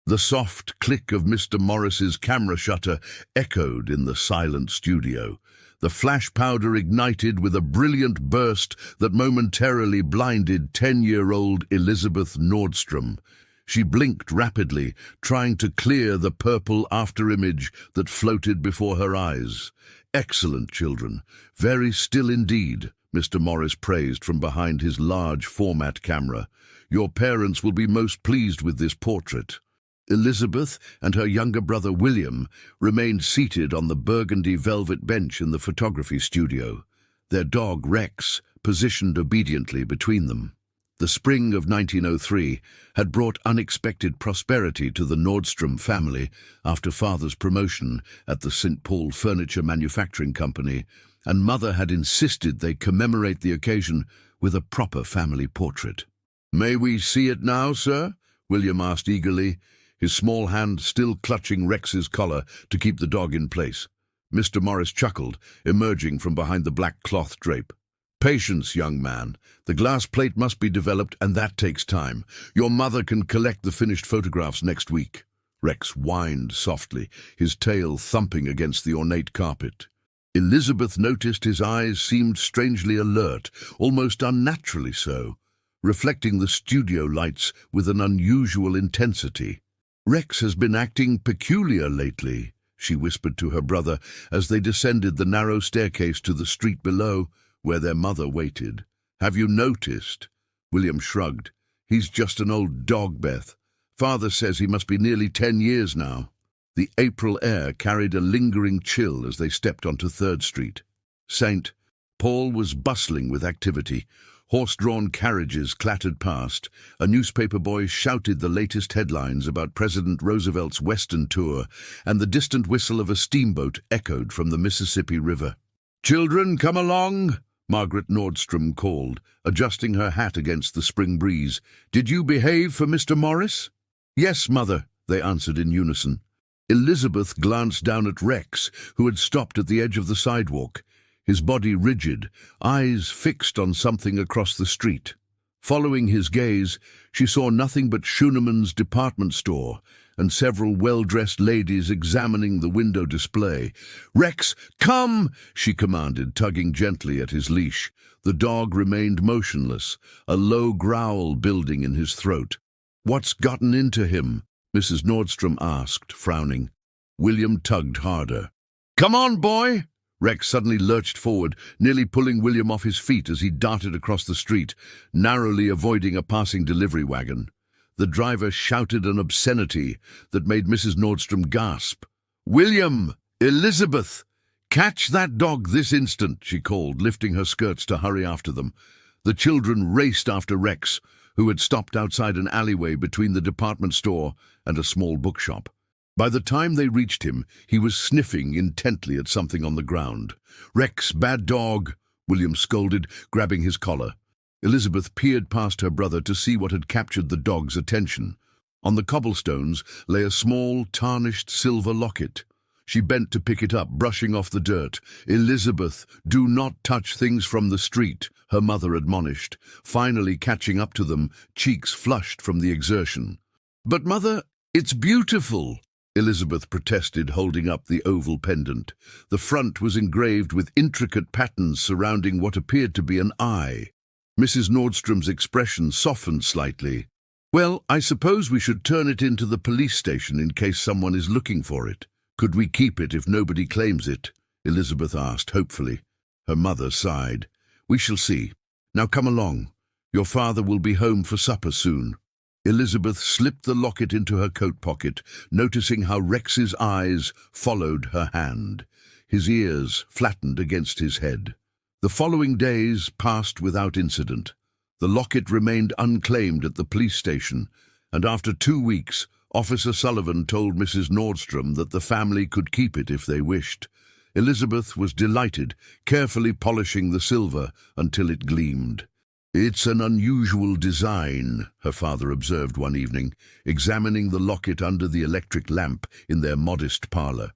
The soft click of Mr. Morris's camera shutter echoed in the silent studio. The flash powder ignited with a brilliant burst that momentarily blinded 10-year-old Elizabeth Nordstrom. She blinked rapidly, trying to clear the purple afterimage that floated before her eyes. "Excellent, children. Very still indeed," Mr. Morris praised from behind his large format camera. "Your parents will be most pleased with this portrait." Elizabeth and her younger brother William remained seated on the burgundy velvet bench in the photography studio, their dog Rex positioned obediently between them. The spring of 1903 had brought unexpected prosperity to the Nordstrom family after father's promotion at the St. Paul Furniture Manufacturing Company, and mother had insisted they commemorate the occasion with a proper family portrait. "May we see it now, sir?" William asked eagerly, his small hand still clutching Rex's collar to keep the dog in place. Mr. Morris chuckled, emerging from behind the black cloth drape. "Patience, young man. The glass plate must be developed, and that takes time. Your mother can collect the finished photographs next week." Rex whined softly, his tail thumping against the ornate carpet. Elizabeth noticed his eyes seemed strangely alert, almost unnaturally so, reflecting the studio lights with an unusual intensity. "Rex has been acting peculiar lately," she whispered to her brother as they descended the narrow staircase to the street below, where their mother waited. "Have you noticed?" William shrugged. "He's just an old dog, Beth. Father says he must be nearly 10 years now." The April air carried a lingering chill as they stepped onto 3rd Street. St. Paul was bustling with activity. Horse-drawn carriages clattered past. A newspaper boy shouted the latest headlines about President Roosevelt's Western tour, and the distant whistle of a steamboat echoed from the Mississippi River. "Children, come along," Margaret Nordstrom called, adjusting her hat against the spring breeze. "Did you behave for Mr. Morris?" "Yes, Mother," they answered in unison. Elizabeth glanced down at Rex, who had stopped at the edge of the sidewalk, his body rigid, eyes fixed on something across the street. Following his gaze, she saw nothing but Schüneman's department store and several well-dressed ladies examining the window display. "Rex, come!" she commanded, tugging gently at his leash. The dog remained motionless, a low growl building in his throat. "What's gotten into him?" Mrs. Nordstrom asked, frowning. William tugged harder. "Come on, boy!" Rex suddenly lurched forward, nearly pulling William off his feet as he darted across the street, narrowly avoiding a passing delivery wagon. The driver shouted an obscenity that made Mrs. Nordstrom gasp. "William! Elizabeth! Catch that dog this instant!" she called, lifting her skirts to hurry after them. The children raced after Rex, who had stopped outside an alleyway between the department store and a small bookshop. By the time they reached him, he was sniffing intently at something on the ground. "Rex, bad dog!" William scolded, grabbing his collar. Elizabeth peered past her brother to see what had captured the dog's attention. On the cobblestones lay a small, tarnished silver locket. She bent to pick it up, brushing off the dirt. "Elizabeth, do not touch things from the street," her mother admonished, finally catching up to them, cheeks flushed from the exertion. "But, Mother, it's beautiful!" Elizabeth protested, holding up the oval pendant. The front was engraved with intricate patterns surrounding what appeared to be an eye. Mrs. Nordstrom's expression softened slightly. "Well, I suppose we should turn it into the police station in case someone is looking for it. Could we keep it if nobody claims it?" Elizabeth asked hopefully. Her mother sighed. "We shall see. Now come along. Your father will be home for supper soon." Elizabeth slipped the locket into her coat pocket, noticing how Rex's eyes followed her hand. His ears flattened against his head. The following days passed without incident. The locket remained unclaimed at the police station, and after 2 weeks, Officer Sullivan told Mrs. Nordstrom that the family could keep it if they wished. Elizabeth was delighted, carefully polishing the silver until it gleamed. "It's an unusual design," her father observed one evening, examining the locket under the electric lamp in their modest parlor.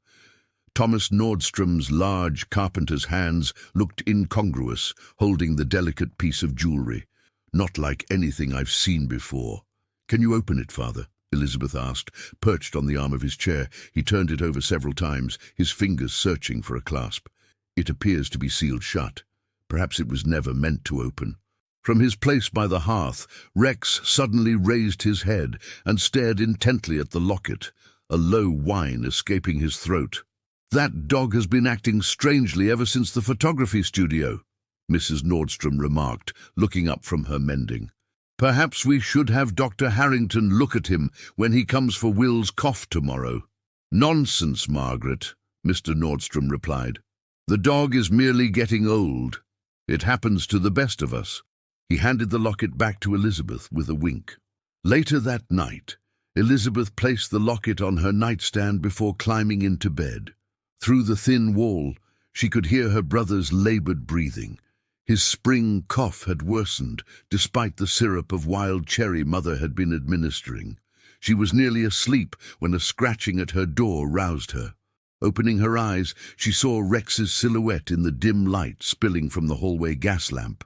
Thomas Nordstrom's large carpenter's hands looked incongruous, holding the delicate piece of jewelry. "Not like anything I've seen before." "Can you open it, Father?" Elizabeth asked, perched on the arm of his chair. He turned it over several times, his fingers searching for a clasp. It appears to be sealed shut. Perhaps it was never meant to open. From his place by the hearth, Rex suddenly raised his head and stared intently at the locket, a low whine escaping his throat. "That dog has been acting strangely ever since the photography studio," Mrs. Nordstrom remarked, looking up from her mending. "Perhaps we should have Dr. Harrington look at him when he comes for Will's cough tomorrow." "Nonsense, Margaret," Mr. Nordstrom replied. "The dog is merely getting old. It happens to the best of us." He handed the locket back to Elizabeth with a wink. Later that night, Elizabeth placed the locket on her nightstand before climbing into bed. Through the thin wall, she could hear her brother's labored breathing. His spring cough had worsened, despite the syrup of wild cherry Mother had been administering. She was nearly asleep when a scratching at her door roused her. Opening her eyes, she saw Rex's silhouette in the dim light spilling from the hallway gas lamp.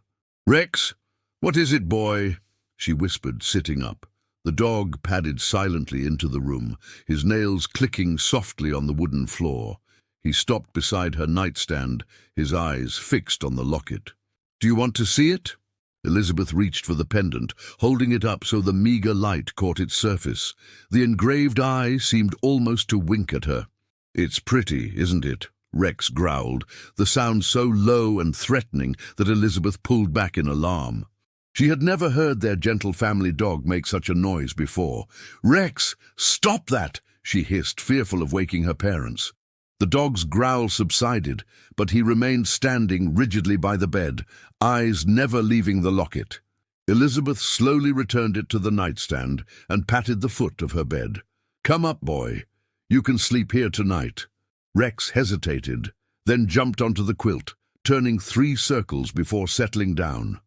"Rex, what is it, boy?" she whispered, sitting up. The dog padded silently into the room, his nails clicking softly on the wooden floor. He stopped beside her nightstand, his eyes fixed on the locket. "Do you want to see it?" Elizabeth reached for the pendant, holding it up so the meager light caught its surface. The engraved eye seemed almost to wink at her. "It's pretty, isn't it?" Rex growled, the sound so low and threatening that Elizabeth pulled back in alarm. She had never heard their gentle family dog make such a noise before. "Rex, stop that!" she hissed, fearful of waking her parents. The dog's growl subsided, but he remained standing rigidly by the bed, eyes never leaving the locket. Elizabeth slowly returned it to the nightstand and patted the foot of her bed. "Come up, boy. You can sleep here tonight." Rex hesitated, then jumped onto the quilt, turning 3 circles before settling down.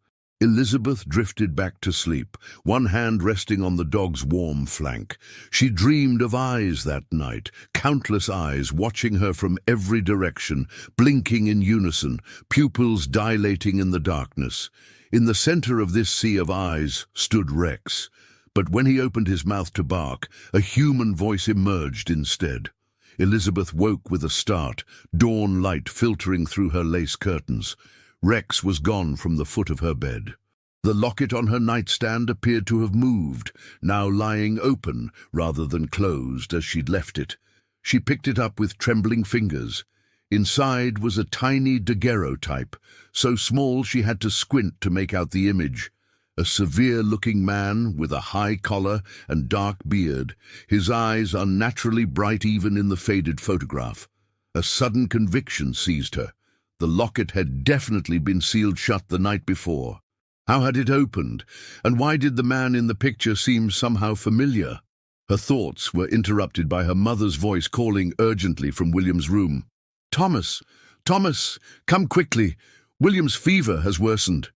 Elizabeth drifted back to sleep, one hand resting on the dog's warm flank. She dreamed of eyes that night, countless eyes watching her from every direction, blinking in unison, pupils dilating in the darkness. In the center of this sea of eyes stood Rex, but when he opened his mouth to bark, a human voice emerged instead. Elizabeth woke with a start, dawn light filtering through her lace curtains. Rex was gone from the foot of her bed. The locket on her nightstand appeared to have moved, now lying open rather than closed as she'd left it. She picked it up with trembling fingers. Inside was a tiny daguerreotype, so small she had to squint to make out the image. A severe-looking man with a high collar and dark beard, his eyes unnaturally bright even in the faded photograph. A sudden conviction seized her. The locket had definitely been sealed shut the night before. How had it opened, and why did the man in the picture seem somehow familiar? Her thoughts were interrupted by her mother's voice calling urgently from William's room. "Thomas! Thomas! Come quickly! William's fever has worsened."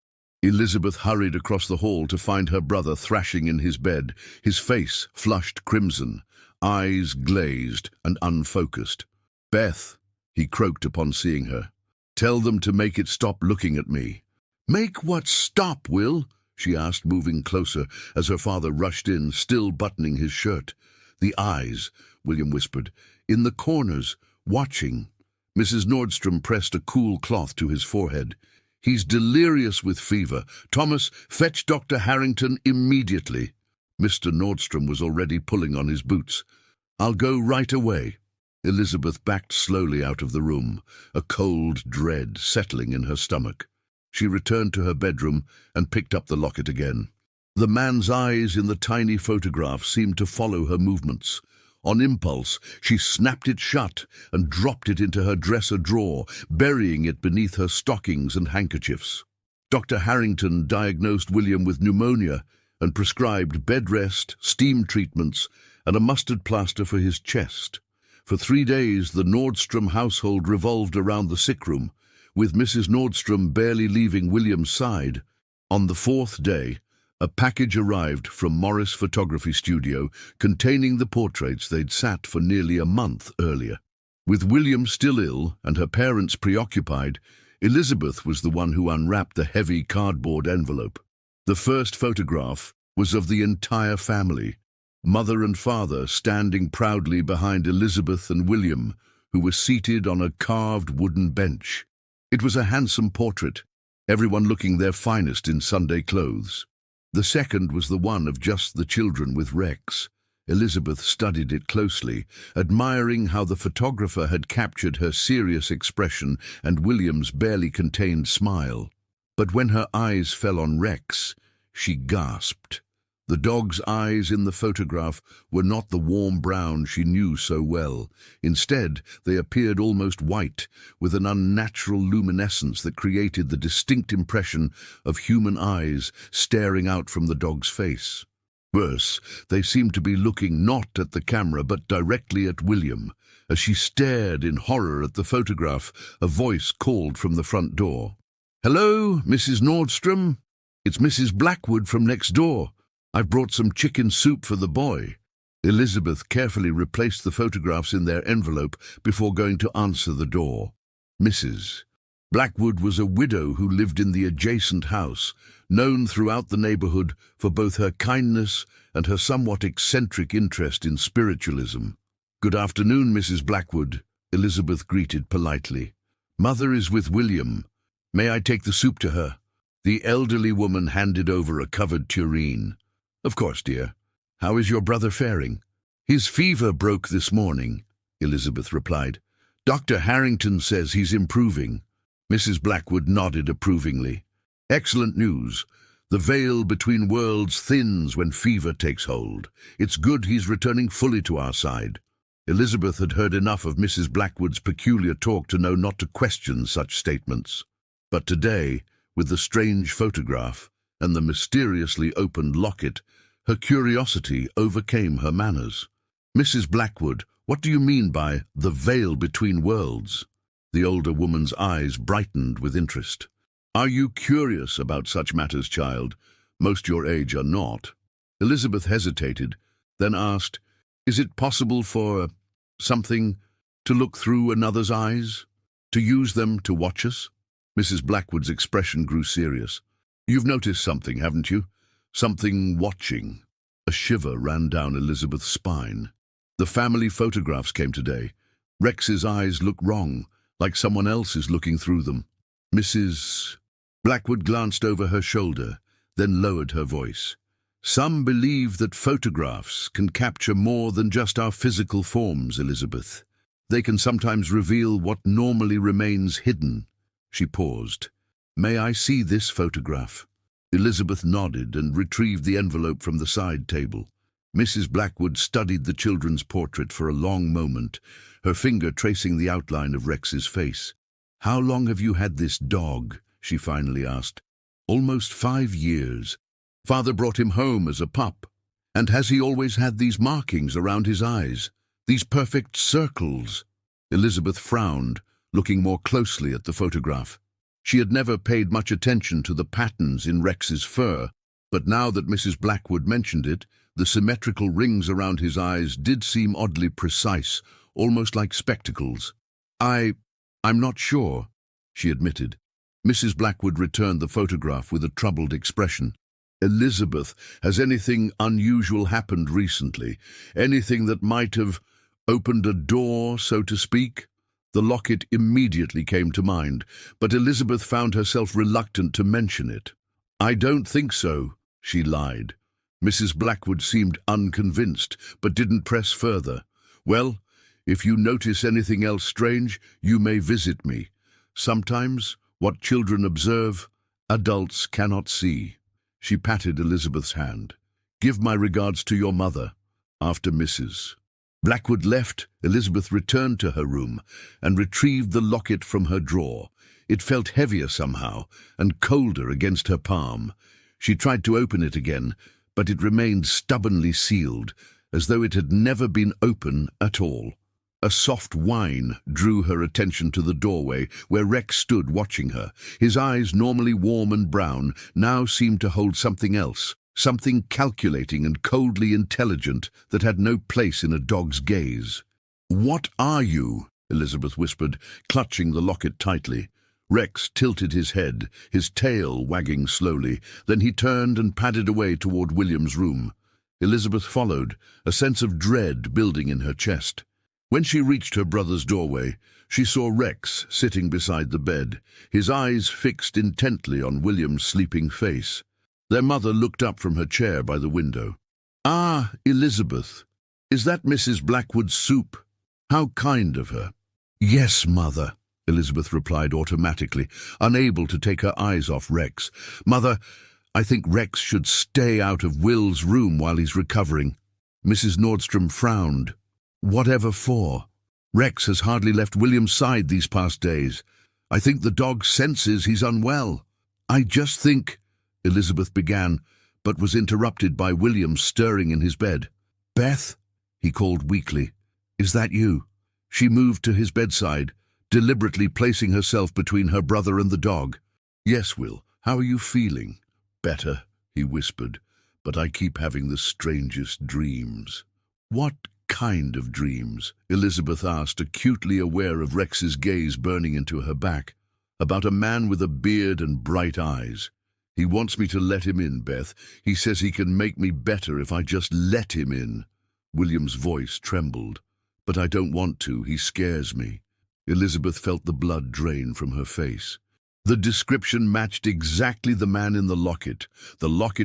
Elizabeth hurried across the hall to find her brother thrashing in his bed, his face flushed crimson, eyes glazed and unfocused. "Beth," he croaked upon seeing her. "Tell them to make it stop looking at me." "Make what stop, Will?" she asked, moving closer as her father rushed in, still buttoning his shirt. "The eyes," William whispered, "in the corners, watching." Mrs. Nordstrom pressed a cool cloth to his forehead. "He's delirious with fever. Thomas, fetch Dr. Harrington immediately." Mr. Nordstrom was already pulling on his boots. "I'll go right away." Elizabeth backed slowly out of the room, a cold dread settling in her stomach. She returned to her bedroom and picked up the locket again. The man's eyes in the tiny photograph seemed to follow her movements. On impulse, she snapped it shut and dropped it into her dresser drawer, burying it beneath her stockings and handkerchiefs. Dr. Harrington diagnosed William with pneumonia and prescribed bed rest, steam treatments, and a mustard plaster for his chest. For 3 days, the Nordstrom household revolved around the sick room, with Mrs. Nordstrom barely leaving William's side. On the 4th day, a package arrived from Morris Photography Studio containing the portraits they'd sat for nearly a month earlier. With William still ill and her parents preoccupied, Elizabeth was the one who unwrapped the heavy cardboard envelope. The first photograph was of the entire family, mother and father standing proudly behind Elizabeth and William, who were seated on a carved wooden bench. It was a handsome portrait, everyone looking their finest in Sunday clothes. The second was the one of just the children with Rex. Elizabeth studied it closely, admiring how the photographer had captured her serious expression and William's barely contained smile. But when her eyes fell on Rex, she gasped. The dog's eyes in the photograph were not the warm brown she knew so well. Instead, they appeared almost white, with an unnatural luminescence that created the distinct impression of human eyes staring out from the dog's face. Worse, they seemed to be looking not at the camera but directly at William. As she stared in horror at the photograph, a voice called from the front door. "Hello, Mrs. Nordstrom? It's Mrs. Blackwood from next door. I've brought some chicken soup for the boy." Elizabeth carefully replaced the photographs in their envelope before going to answer the door. Mrs. Blackwood was a widow who lived in the adjacent house, known throughout the neighborhood for both her kindness and her somewhat eccentric interest in spiritualism. "Good afternoon, Mrs. Blackwood," Elizabeth greeted politely. "Mother is with William. May I take the soup to her?" The elderly woman handed over a covered tureen. "Of course, dear. How is your brother faring?" "His fever broke this morning," Elizabeth replied. "Dr. Harrington says he's improving." Mrs. Blackwood nodded approvingly. "Excellent news. The veil between worlds thins when fever takes hold. It's good he's returning fully to our side." Elizabeth had heard enough of Mrs. Blackwood's peculiar talk to know not to question such statements. But today, with the strange photograph and the mysteriously opened locket, her curiosity overcame her manners. "Mrs. Blackwood, what do you mean by the veil between worlds?" The older woman's eyes brightened with interest. "Are you curious about such matters, child? Most your age are not." Elizabeth hesitated, then asked, "Is it possible for something to look through another's eyes? To use them to watch us?" Mrs. Blackwood's expression grew serious. "You've noticed something, haven't you? Something watching." A shiver ran down Elizabeth's spine. "The family photographs came today. Rex's eyes look wrong, like someone else is looking through them." Mrs. Blackwood glanced over her shoulder, then lowered her voice. "Some believe that photographs can capture more than just our physical forms, Elizabeth. They can sometimes reveal what normally remains hidden." She paused. "May I see this photograph?" Elizabeth nodded and retrieved the envelope from the side table. Mrs. Blackwood studied the children's portrait for a long moment, her finger tracing the outline of Rex's face. "How long have you had this dog?" she finally asked. "Almost 5 years. Father brought him home as a pup. And has he always had these markings around his eyes? These perfect circles?" Elizabeth frowned, looking more closely at the photograph. She had never paid much attention to the patterns in Rex's fur, but now that Mrs. Blackwood mentioned it, the symmetrical rings around his eyes did seem oddly precise, almost like spectacles. I'm not sure," she admitted. Mrs. Blackwood returned the photograph with a troubled expression. "Elizabeth, has anything unusual happened recently? Anything that might have opened a door, so to speak?" The locket immediately came to mind, but Elizabeth found herself reluctant to mention it. "I don't think so," she lied. Mrs. Blackwood seemed unconvinced, but didn't press further. "Well, if you notice anything else strange, you may visit me. Sometimes what children observe, adults cannot see." She patted Elizabeth's hand. "Give my regards to your mother." After Mrs. Blackwood left, Elizabeth returned to her room and retrieved the locket from her drawer. It felt heavier somehow and colder against her palm. She tried to open it again, but it remained stubbornly sealed, as though it had never been open at all. A soft whine drew her attention to the doorway, where Rex stood watching her. His eyes, normally warm and brown, now seemed to hold something else. Something calculating and coldly intelligent that had no place in a dog's gaze. "What are you?" Elizabeth whispered, clutching the locket tightly. Rex tilted his head, his tail wagging slowly. Then he turned and padded away toward William's room. Elizabeth followed, a sense of dread building in her chest. When she reached her brother's doorway, she saw Rex sitting beside the bed, his eyes fixed intently on William's sleeping face. Their mother looked up from her chair by the window. "Ah, Elizabeth, is that Mrs. Blackwood's soup? How kind of her." "Yes, mother," Elizabeth replied automatically, unable to take her eyes off Rex. "Mother, I think Rex should stay out of Will's room while he's recovering." Mrs. Nordstrom frowned. "Whatever for? Rex has hardly left William's side these past days. I think the dog senses he's unwell." "I just think—" Elizabeth began, but was interrupted by William stirring in his bed. "Beth," he called weakly, "is that you?" She moved to his bedside, deliberately placing herself between her brother and the dog. "Yes, Will, how are you feeling?" "Better," he whispered, "but I keep having the strangest dreams." "What kind of dreams?" Elizabeth asked, acutely aware of Rex's gaze burning into her back. "About a man with a beard and bright eyes. He wants me to let him in, Beth. He says he can make me better if I just let him in." William's voice trembled. "But I don't want to. He scares me." Elizabeth felt the blood drain from her face. The description matched exactly the man in the locket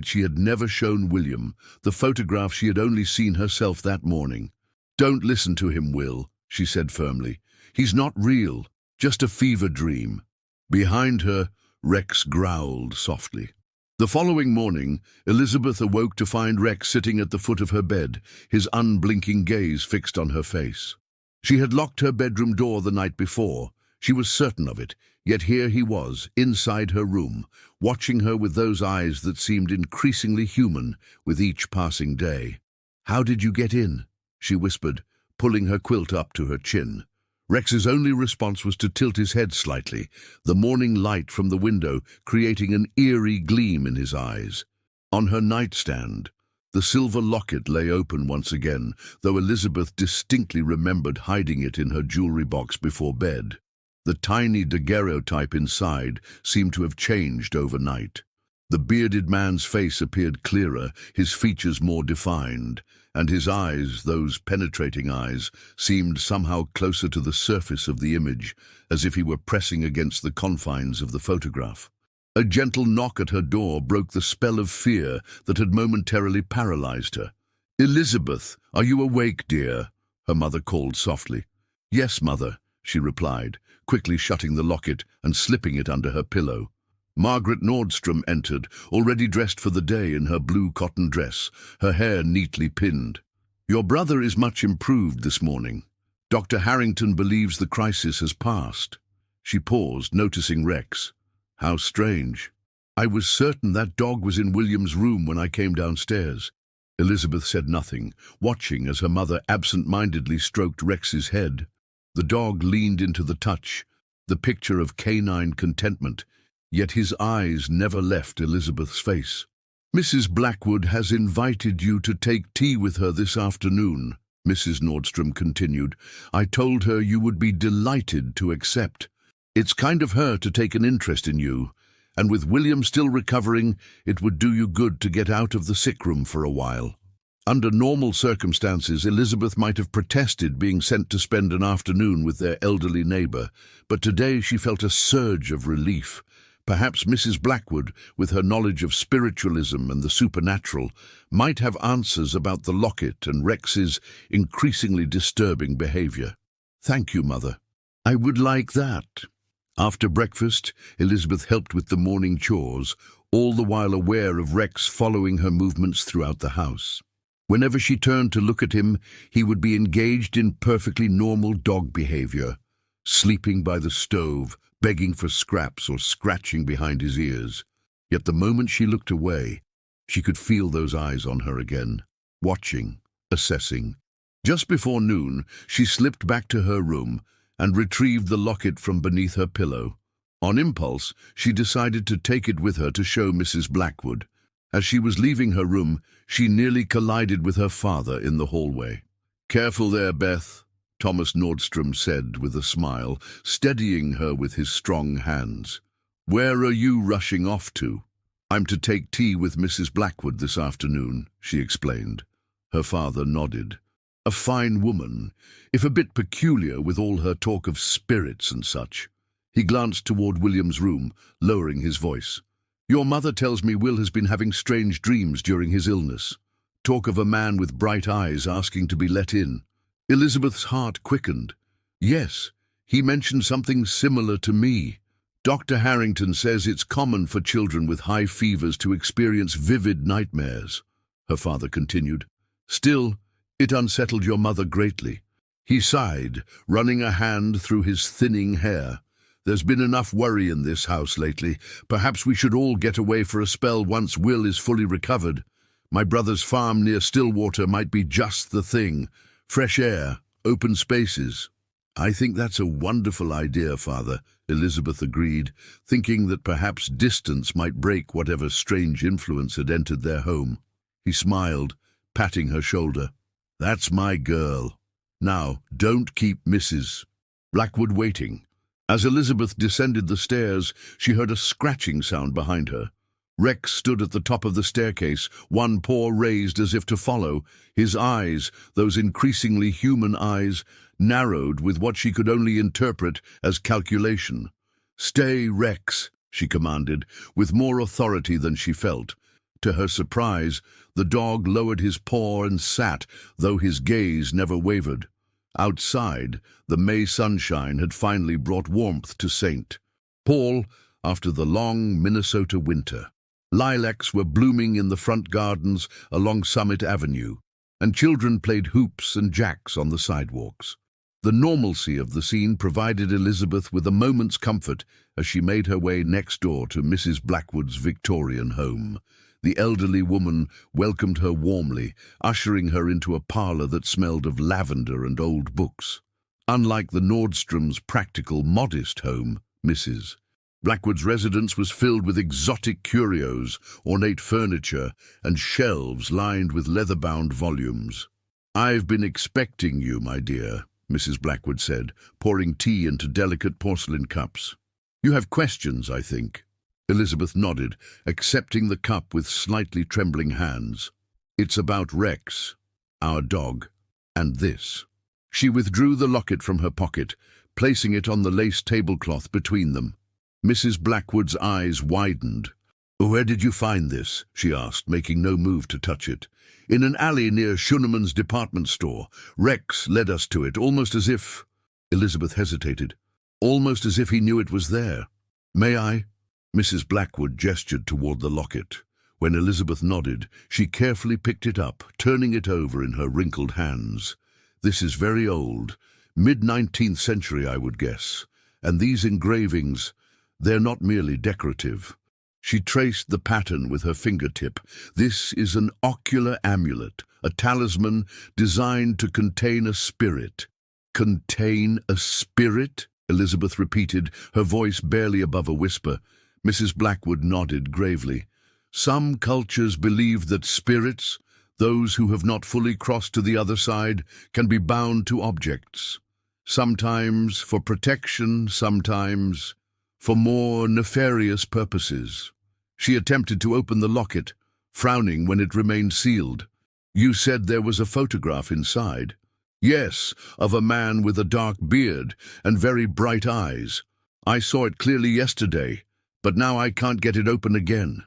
she had never shown William, the photograph she had only seen herself that morning. "Don't listen to him, Will," she said firmly. "He's not real, just a fever dream." Behind her, Rex growled softly. The following morning, Elizabeth awoke to find Rex sitting at the foot of her bed, his unblinking gaze fixed on her face. She had locked her bedroom door the night before. She was certain of it, yet here he was, inside her room, watching her with those eyes that seemed increasingly human with each passing day. "How did you get in?" she whispered, pulling her quilt up to her chin. Rex's only response was to tilt his head slightly, the morning light from the window creating an eerie gleam in his eyes. On her nightstand, the silver locket lay open once again, though Elizabeth distinctly remembered hiding it in her jewelry box before bed. The tiny daguerreotype inside seemed to have changed overnight. The bearded man's face appeared clearer, his features more defined, and his eyes, those penetrating eyes, seemed somehow closer to the surface of the image, as if he were pressing against the confines of the photograph. A gentle knock at her door broke the spell of fear that had momentarily paralyzed her. "Elizabeth, are you awake, dear?" her mother called softly. "Yes, mother," she replied, quickly shutting the locket and slipping it under her pillow. Margaret Nordstrom entered, already dressed for the day in her blue cotton dress, her hair neatly pinned. "Your brother is much improved this morning. Dr. Harrington believes the crisis has passed." She paused, noticing Rex. "How strange. I was certain that dog was in William's room when I came downstairs." Elizabeth said nothing, watching as her mother absent-mindedly stroked Rex's head. The dog leaned into the touch, the picture of canine contentment, yet his eyes never left Elizabeth's face. "Mrs. Blackwood has invited you to take tea with her this afternoon," Mrs. Nordstrom continued. "I told her you would be delighted to accept. It's kind of her to take an interest in you, and with William still recovering, it would do you good to get out of the sick room for a while." Under normal circumstances, Elizabeth might have protested being sent to spend an afternoon with their elderly neighbor, but today she felt a surge of relief. Perhaps Mrs. Blackwood, with her knowledge of spiritualism and the supernatural, might have answers about the locket and Rex's increasingly disturbing behavior. "Thank you, Mother. I would like that." After breakfast, Elizabeth helped with the morning chores, all the while aware of Rex following her movements throughout the house. Whenever she turned to look at him, he would be engaged in perfectly normal dog behavior, sleeping by the stove, begging for scraps or scratching behind his ears. Yet the moment she looked away, she could feel those eyes on her again, watching, assessing. Just before noon, she slipped back to her room and retrieved the locket from beneath her pillow. On impulse, she decided to take it with her to show Mrs. Blackwood. As she was leaving her room, she nearly collided with her father in the hallway. "Careful there, Beth," Thomas Nordstrom said with a smile, steadying her with his strong hands. "Where are you rushing off to?" "I'm to take tea with Mrs. Blackwood this afternoon," she explained. Her father nodded. A fine woman, if a bit peculiar with all her talk of spirits and such. He glanced toward William's room, lowering his voice. Your mother tells me Will has been having strange dreams during his illness. Talk of a man with bright eyes asking to be let in. Elizabeth's heart quickened. Yes, he mentioned something similar to me. Dr. Harrington says it's common for children with high fevers to experience vivid nightmares, her father continued. Still, it unsettled your mother greatly. He sighed, running a hand through his thinning hair. There's been enough worry in this house lately. Perhaps we should all get away for a spell once Will is fully recovered. My brother's farm near Stillwater might be just the thing. Fresh air, open spaces. I think that's a wonderful idea, Father, Elizabeth agreed, thinking that perhaps distance might break whatever strange influence had entered their home. He smiled, patting her shoulder. That's my girl. Now, don't keep Mrs. Blackwood waiting. As Elizabeth descended the stairs, she heard a scratching sound behind her. Rex stood at the top of the staircase, one paw raised as if to follow. His eyes, those increasingly human eyes, narrowed with what she could only interpret as calculation. "Stay, Rex," she commanded, with more authority than she felt. To her surprise, the dog lowered his paw and sat, though his gaze never wavered. Outside, the May sunshine had finally brought warmth to St. Paul after the long Minnesota winter. Lilacs were blooming in the front gardens along Summit Avenue, and children played hoops and jacks on the sidewalks. The normalcy of the scene provided Elizabeth with a moment's comfort as she made her way next door to Mrs. Blackwood's Victorian home. The elderly woman welcomed her warmly, ushering her into a parlor that smelled of lavender and old books. Unlike the Nordstroms' practical, modest home, Mrs. Blackwood's residence was filled with exotic curios, ornate furniture, and shelves lined with leather-bound volumes. "I've been expecting you, my dear," Mrs. Blackwood said, pouring tea into delicate porcelain cups. "You have questions, I think." Elizabeth nodded, accepting the cup with slightly trembling hands. "It's about Rex, our dog, and this." She withdrew the locket from her pocket, placing it on the lace tablecloth between them. Mrs. Blackwood's eyes widened. "Where did you find this?" she asked, making no move to touch it. "In an alley near Schuneman's department store. Rex led us to it, almost as if—" Elizabeth hesitated. "Almost as if he knew it was there. May I?" Mrs. Blackwood gestured toward the locket. When Elizabeth nodded, she carefully picked it up, turning it over in her wrinkled hands. "This is very old, mid-19th century, I would guess. And these engravings, they're not merely decorative." She traced the pattern with her fingertip. "This is an ocular amulet, a talisman designed to contain a spirit." "Contain a spirit?" Elizabeth repeated, her voice barely above a whisper. Mrs. Blackwood nodded gravely. "Some cultures believe that spirits, those who have not fully crossed to the other side, can be bound to objects. Sometimes for protection, sometimes for more nefarious purposes." She attempted to open the locket, frowning when it remained sealed. "You said there was a photograph inside." "Yes, of a man with a dark beard and very bright eyes. I saw it clearly yesterday, but now I can't get it open again."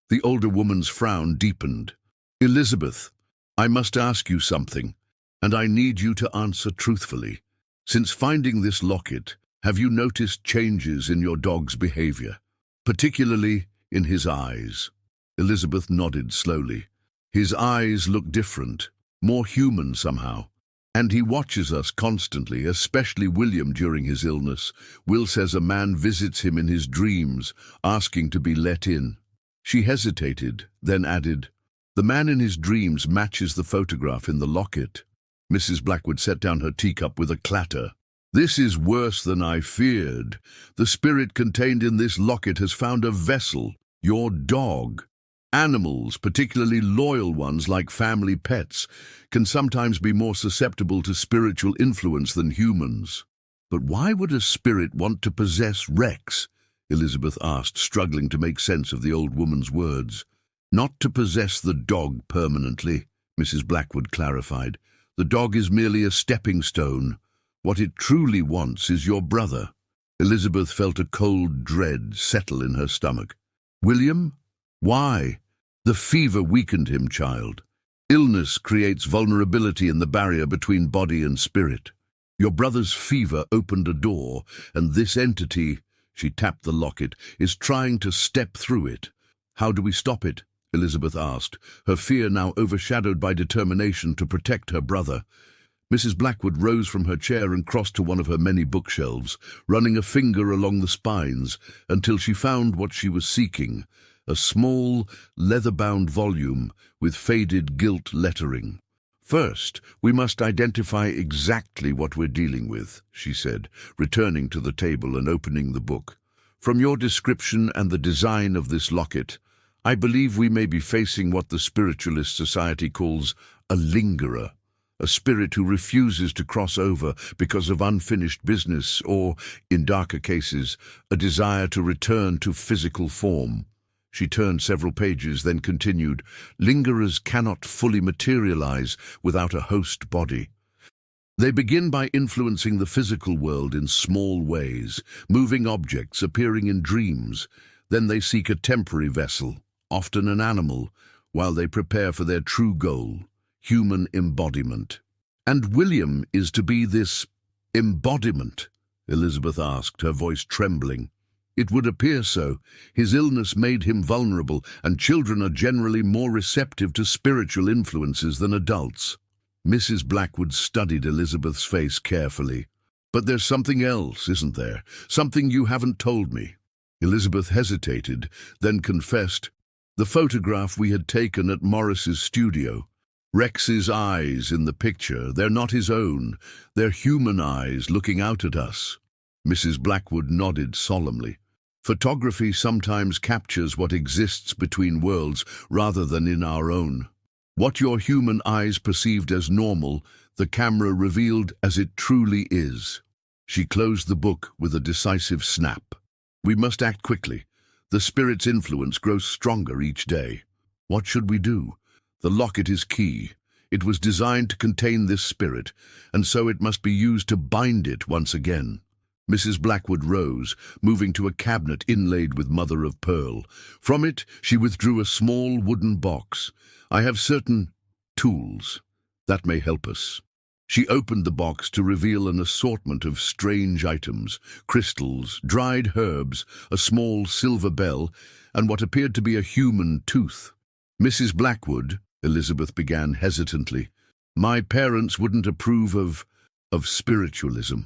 The older woman's frown deepened. "Elizabeth, I must ask you something, and I need you to answer truthfully. Since finding this locket, have you noticed changes in your dog's behavior, particularly in his eyes?" Elizabeth nodded slowly. "His eyes look different, more human somehow. And he watches us constantly, especially William during his illness. Will says a man visits him in his dreams, asking to be let in." She hesitated, then added, "The man in his dreams matches the photograph in the locket." Mrs. Blackwood set down her teacup with a clatter. "This is worse than I feared. The spirit contained in this locket has found a vessel, your dog. Animals, particularly loyal ones like family pets, can sometimes be more susceptible to spiritual influence than humans." "But why would a spirit want to possess Rex?" Elizabeth asked, struggling to make sense of the old woman's words. "Not to possess the dog permanently," Mrs. Blackwood clarified. "The dog is merely a stepping stone. What it truly wants is your brother." Elizabeth felt a cold dread settle in her stomach. "William? Why?" "The fever weakened him, child. Illness creates vulnerability in the barrier between body and spirit. Your brother's fever opened a door, and this entity," she tapped the locket, "is trying to step through it." "How do we stop it?" Elizabeth asked, her fear now overshadowed by determination to protect her brother. Mrs. Blackwood rose from her chair and crossed to one of her many bookshelves, running a finger along the spines until she found what she was seeking, a small, leather-bound volume with faded gilt lettering. "First, we must identify exactly what we're dealing with," she said, returning to the table and opening the book. "From your description and the design of this locket, I believe we may be facing what the Spiritualist Society calls a lingerer, a spirit who refuses to cross over because of unfinished business or, in darker cases, a desire to return to physical form." She turned several pages, then continued, "Lingerers cannot fully materialize without a host body. They begin by influencing the physical world in small ways, moving objects, appearing in dreams. Then they seek a temporary vessel, often an animal, while they prepare for their true goal, human embodiment." "And William is to be this embodiment?" Elizabeth asked, her voice trembling. "It would appear so. His illness made him vulnerable, and children are generally more receptive to spiritual influences than adults." Mrs. Blackwood studied Elizabeth's face carefully. "But there's something else, isn't there? Something you haven't told me." Elizabeth hesitated, then confessed, "The photograph we had taken at Morris's studio. Rex's eyes in the picture, they're not his own. They're human eyes looking out at us." Mrs. Blackwood nodded solemnly. "Photography sometimes captures what exists between worlds rather than in our own. What your human eyes perceived as normal, the camera revealed as it truly is." She closed the book with a decisive snap. "We must act quickly. The spirit's influence grows stronger each day. What should we do? The locket is key. It was designed to contain this spirit, and so it must be used to bind it once again." Mrs. Blackwood rose, moving to a cabinet inlaid with mother-of-pearl. From it, she withdrew a small wooden box. "I have certain tools that may help us." She opened the box to reveal an assortment of strange items, crystals, dried herbs, a small silver bell, and what appeared to be a human tooth. "Mrs. Blackwood," Elizabeth began hesitantly, "my parents wouldn't approve of spiritualism."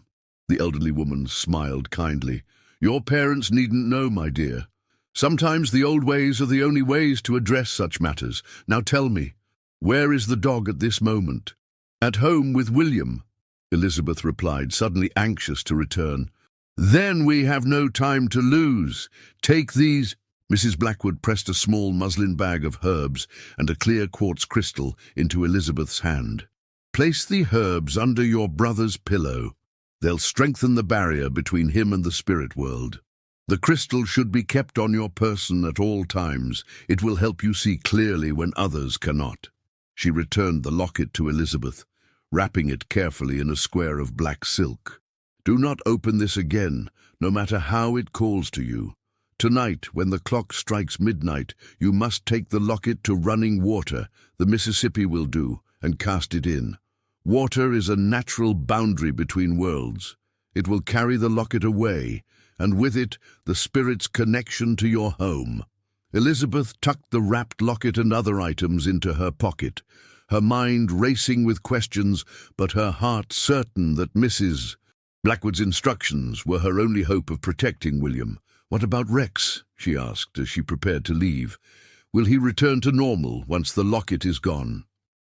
The elderly woman smiled kindly. "Your parents needn't know, my dear. Sometimes the old ways are the only ways to address such matters. Now tell me, where is the dog at this moment?" "At home with William," Elizabeth replied, suddenly anxious to return. "Then we have no time to lose. Take these." Mrs. Blackwood pressed a small muslin bag of herbs and a clear quartz crystal into Elizabeth's hand. "Place the herbs under your brother's pillow. They'll strengthen the barrier between him and the spirit world. The crystal should be kept on your person at all times. It will help you see clearly when others cannot." She returned the locket to Elizabeth, wrapping it carefully in a square of black silk. "Do not open this again, no matter how it calls to you. Tonight, when the clock strikes midnight, you must take the locket to running water, the Mississippi will do, and cast it in. Water is a natural boundary between worlds. It will carry the locket away, and with it, the spirit's connection to your home." Elizabeth tucked the wrapped locket and other items into her pocket, her mind racing with questions, but her heart certain that Mrs. Blackwood's instructions were her only hope of protecting William. "What about Rex?" she asked as she prepared to leave. "Will he return to normal once the locket is gone?"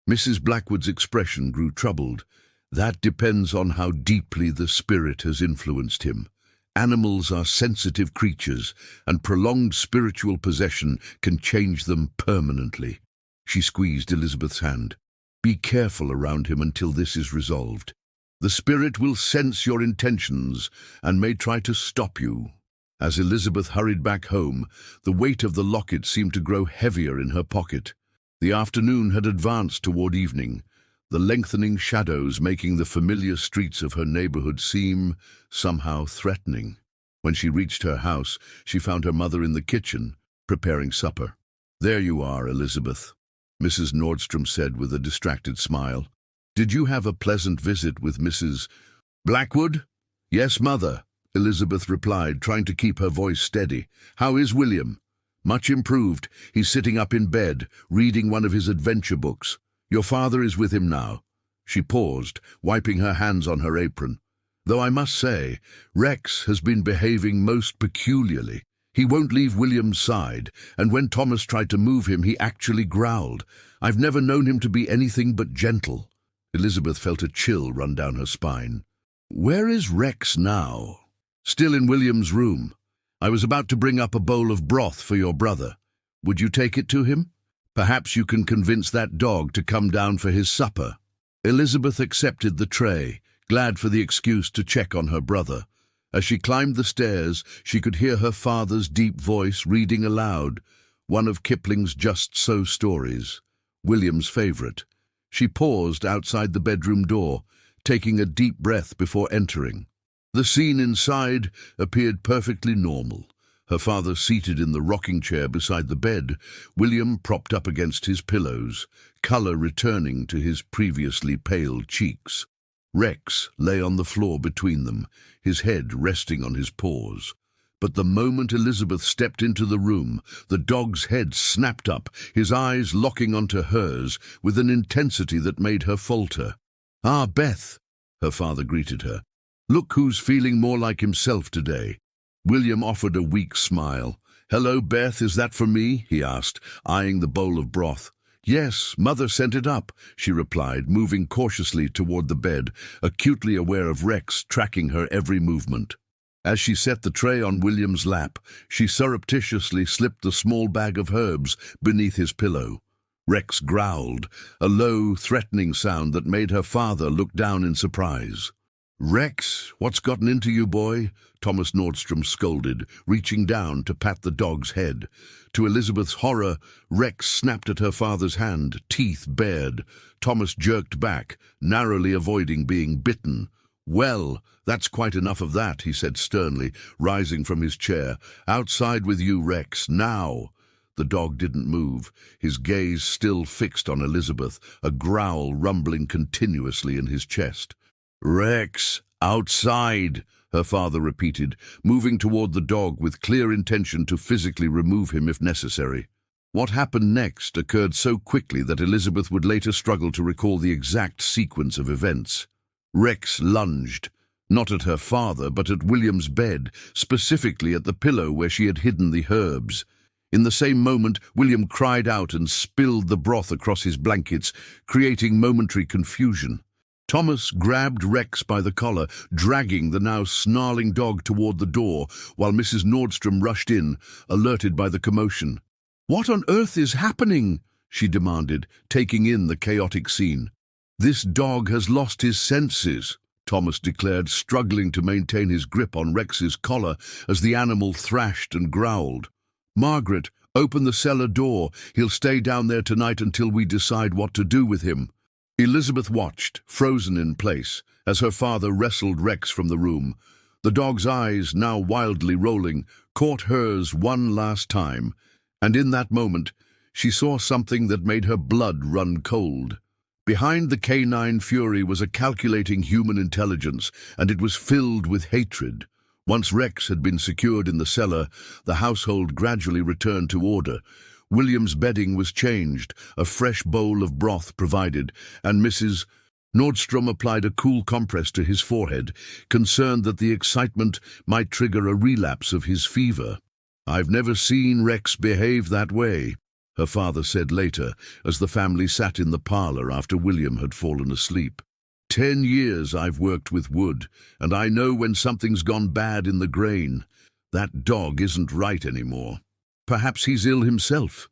Mrs. Blackwood's expression grew troubled. "That depends on how deeply the spirit has influenced him. Animals are sensitive creatures, and prolonged spiritual possession can change them permanently." She squeezed Elizabeth's hand. "Be careful around him until this is resolved. The spirit will sense your intentions and may try to stop you." As Elizabeth hurried back home, the weight of the locket seemed to grow heavier in her pocket. The afternoon had advanced toward evening, the lengthening shadows making the familiar streets of her neighborhood seem somehow threatening. When she reached her house, she found her mother in the kitchen, preparing supper. "There you are, Elizabeth," Mrs. Nordstrom said with a distracted smile. "Did you have a pleasant visit with Mrs. Blackwood?" "Yes, Mother," Elizabeth replied, trying to keep her voice steady. "How is William?" "Much improved. He's sitting up in bed, reading one of his adventure books. Your father is with him now." She paused, wiping her hands on her apron. "Though I must say, Rex has been behaving most peculiarly. He won't leave William's side, and when Thomas tried to move him, he actually growled. I've never known him to be anything but gentle." Elizabeth felt a chill run down her spine. "Where is Rex now?" "Still in William's room. I was about to bring up a bowl of broth for your brother. Would you take it to him? Perhaps you can convince that dog to come down for his supper." Elizabeth accepted the tray, glad for the excuse to check on her brother. As she climbed the stairs, she could hear her father's deep voice reading aloud, one of Kipling's Just So stories, William's favorite. She paused outside the bedroom door, taking a deep breath before entering. The scene inside appeared perfectly normal. Her father seated in the rocking chair beside the bed, William propped up against his pillows, color returning to his previously pale cheeks. Rex lay on the floor between them, his head resting on his paws. But the moment Elizabeth stepped into the room, the dog's head snapped up, his eyes locking onto hers with an intensity that made her falter. "Ah, Beth," her father greeted her. "Look who's feeling more like himself today." William offered a weak smile. "Hello, Beth, is that for me?" he asked, eyeing the bowl of broth. "Yes, Mother sent it up," she replied, moving cautiously toward the bed, acutely aware of Rex tracking her every movement. As she set the tray on William's lap, she surreptitiously slipped the small bag of herbs beneath his pillow. Rex growled, a low, threatening sound that made her father look down in surprise. "Rex, what's gotten into you, boy?" Thomas Nordstrom scolded, reaching down to pat the dog's head. To Elizabeth's horror, Rex snapped at her father's hand, teeth bared. Thomas jerked back, narrowly avoiding being bitten. "Well, that's quite enough of that," he said sternly, rising from his chair. "Outside with you, Rex, now." The dog didn't move, his gaze still fixed on Elizabeth, a growl rumbling continuously in his chest. "Rex, outside," her father repeated, moving toward the dog with clear intention to physically remove him if necessary. What happened next occurred so quickly that Elizabeth would later struggle to recall the exact sequence of events. Rex lunged, not at her father, but at William's bed, specifically at the pillow where she had hidden the herbs. In the same moment, William cried out and spilled the broth across his blankets, creating momentary confusion. Thomas grabbed Rex by the collar, dragging the now snarling dog toward the door, while Mrs. Nordstrom rushed in, alerted by the commotion. "What on earth is happening?" she demanded, taking in the chaotic scene. "This dog has lost his senses," Thomas declared, struggling to maintain his grip on Rex's collar as the animal thrashed and growled. "Margaret, open the cellar door. He'll stay down there tonight until we decide what to do with him." Elizabeth watched, frozen in place, as her father wrestled Rex from the room. The dog's eyes, now wildly rolling, caught hers one last time, and in that moment she saw something that made her blood run cold. Behind the canine fury was a calculating human intelligence, and it was filled with hatred. Once Rex had been secured in the cellar, the household gradually returned to order. William's bedding was changed, a fresh bowl of broth provided, and Mrs. Nordstrom applied a cool compress to his forehead, concerned that the excitement might trigger a relapse of his fever. "I've never seen Rex behave that way," her father said later, as the family sat in the parlor after William had fallen asleep. 10 years I've worked with wood, and I know when something's gone bad in the grain. That dog isn't right anymore." "Perhaps he's ill himself,"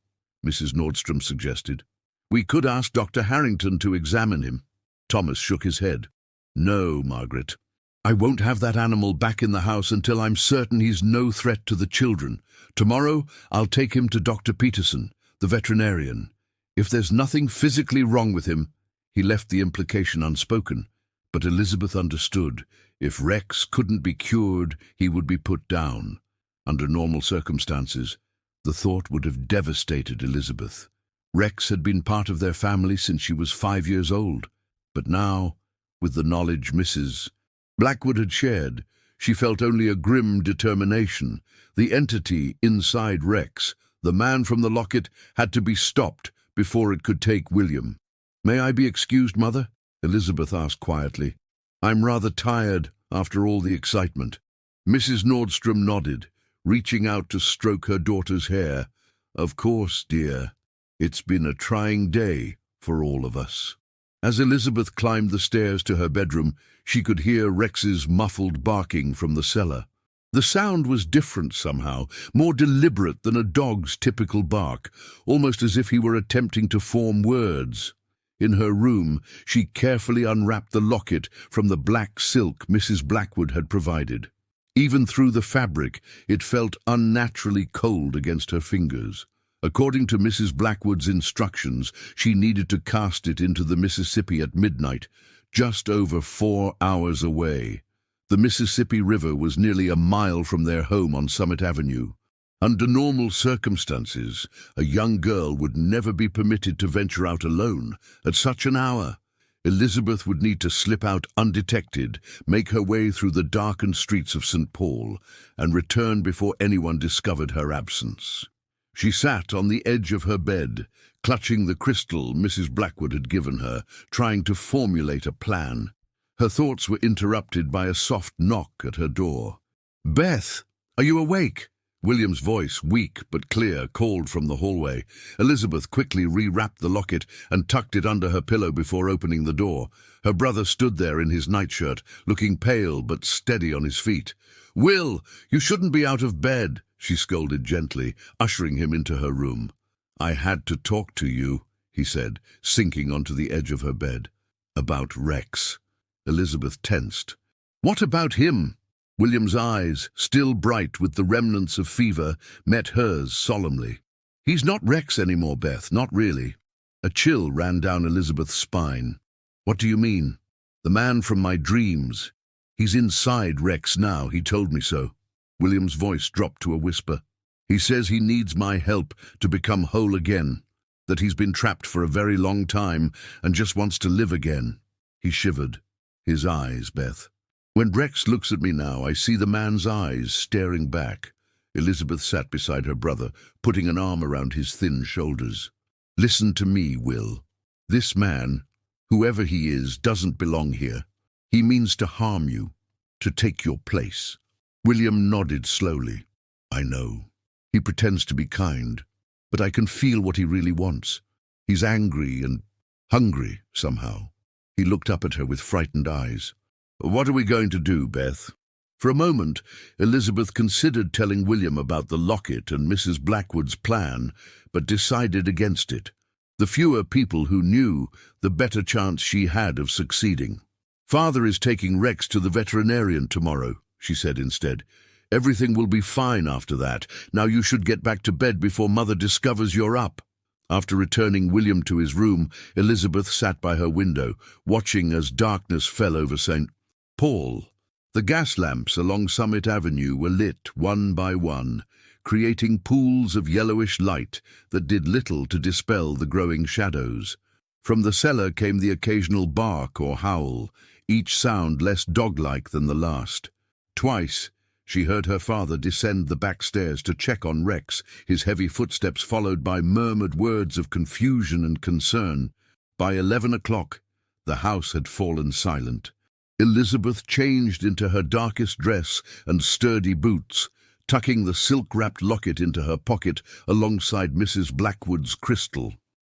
Mrs. Nordstrom suggested. "We could ask Dr. Harrington to examine him." Thomas shook his head. "No, Margaret. I won't have that animal back in the house until I'm certain he's no threat to the children. Tomorrow, I'll take him to Dr. Peterson, the veterinarian. If there's nothing physically wrong with him, he left the implication unspoken. But Elizabeth understood. If Rex couldn't be cured, he would be put down. Under normal circumstances, the thought would have devastated Elizabeth. Rex had been part of their family since she was 5 years old. But now, with the knowledge Mrs. Blackwood had shared, she felt only a grim determination. The entity inside Rex, the man from the locket, had to be stopped before it could take William. "May I be excused, Mother?" Elizabeth asked quietly. "I'm rather tired after all the excitement." Mrs. Nordstrom nodded, reaching out to stroke her daughter's hair. "Of course, dear. It's been a trying day for all of us." As Elizabeth climbed the stairs to her bedroom, she could hear Rex's muffled barking from the cellar. The sound was different somehow, more deliberate than a dog's typical bark, almost as if he were attempting to form words. In her room, she carefully unwrapped the locket from the black silk Mrs. Blackwood had provided. Even through the fabric, it felt unnaturally cold against her fingers. According to Mrs. Blackwood's instructions, she needed to cast it into the Mississippi at midnight, just over 4 hours away. The Mississippi River was nearly a mile from their home on Summit Avenue. Under normal circumstances, a young girl would never be permitted to venture out alone at such an hour. Elizabeth would need to slip out undetected, make her way through the darkened streets of St. Paul, and return before anyone discovered her absence. She sat on the edge of her bed, clutching the crystal Mrs. Blackwood had given her, trying to formulate a plan. Her thoughts were interrupted by a soft knock at her door. "Beth, are you awake?" William's voice, weak but clear, called from the hallway. Elizabeth quickly rewrapped the locket and tucked it under her pillow before opening the door. Her brother stood there in his nightshirt, looking pale but steady on his feet. "Will, you shouldn't be out of bed," she scolded gently, ushering him into her room. "I had to talk to you," he said, sinking onto the edge of her bed. "About Rex." Elizabeth tensed. "What about him?" William's eyes, still bright with the remnants of fever, met hers solemnly. "He's not Rex anymore, Beth, not really." A chill ran down Elizabeth's spine. "What do you mean?" "The man from my dreams. He's inside Rex now, he told me so." William's voice dropped to a whisper. "He says he needs my help to become whole again, that he's been trapped for a very long time and just wants to live again." He shivered. "His eyes, Beth. When Rex looks at me now, I see the man's eyes staring back." Elizabeth sat beside her brother, putting an arm around his thin shoulders. "Listen to me, Will. This man, whoever he is, doesn't belong here. He means to harm you, to take your place." William nodded slowly. "I know. He pretends to be kind, but I can feel what he really wants. He's angry and hungry, somehow." He looked up at her with frightened eyes. "What are we going to do, Beth?" For a moment, Elizabeth considered telling William about the locket and Mrs. Blackwood's plan, but decided against it. The fewer people who knew, the better chance she had of succeeding. "Father is taking Rex to the veterinarian tomorrow," she said instead. "Everything will be fine after that. Now you should get back to bed before Mother discovers you're up." After returning William to his room, Elizabeth sat by her window, watching as darkness fell over St. Paul. The gas lamps along Summit Avenue were lit one by one, creating pools of yellowish light that did little to dispel the growing shadows. From the cellar came the occasional bark or howl, each sound less dog-like than the last. Twice, she heard her father descend the back stairs to check on Rex, his heavy footsteps followed by murmured words of confusion and concern. By 11 o'clock, the house had fallen silent. Elizabeth changed into her darkest dress and sturdy boots, tucking the silk-wrapped locket into her pocket alongside Mrs. Blackwood's crystal.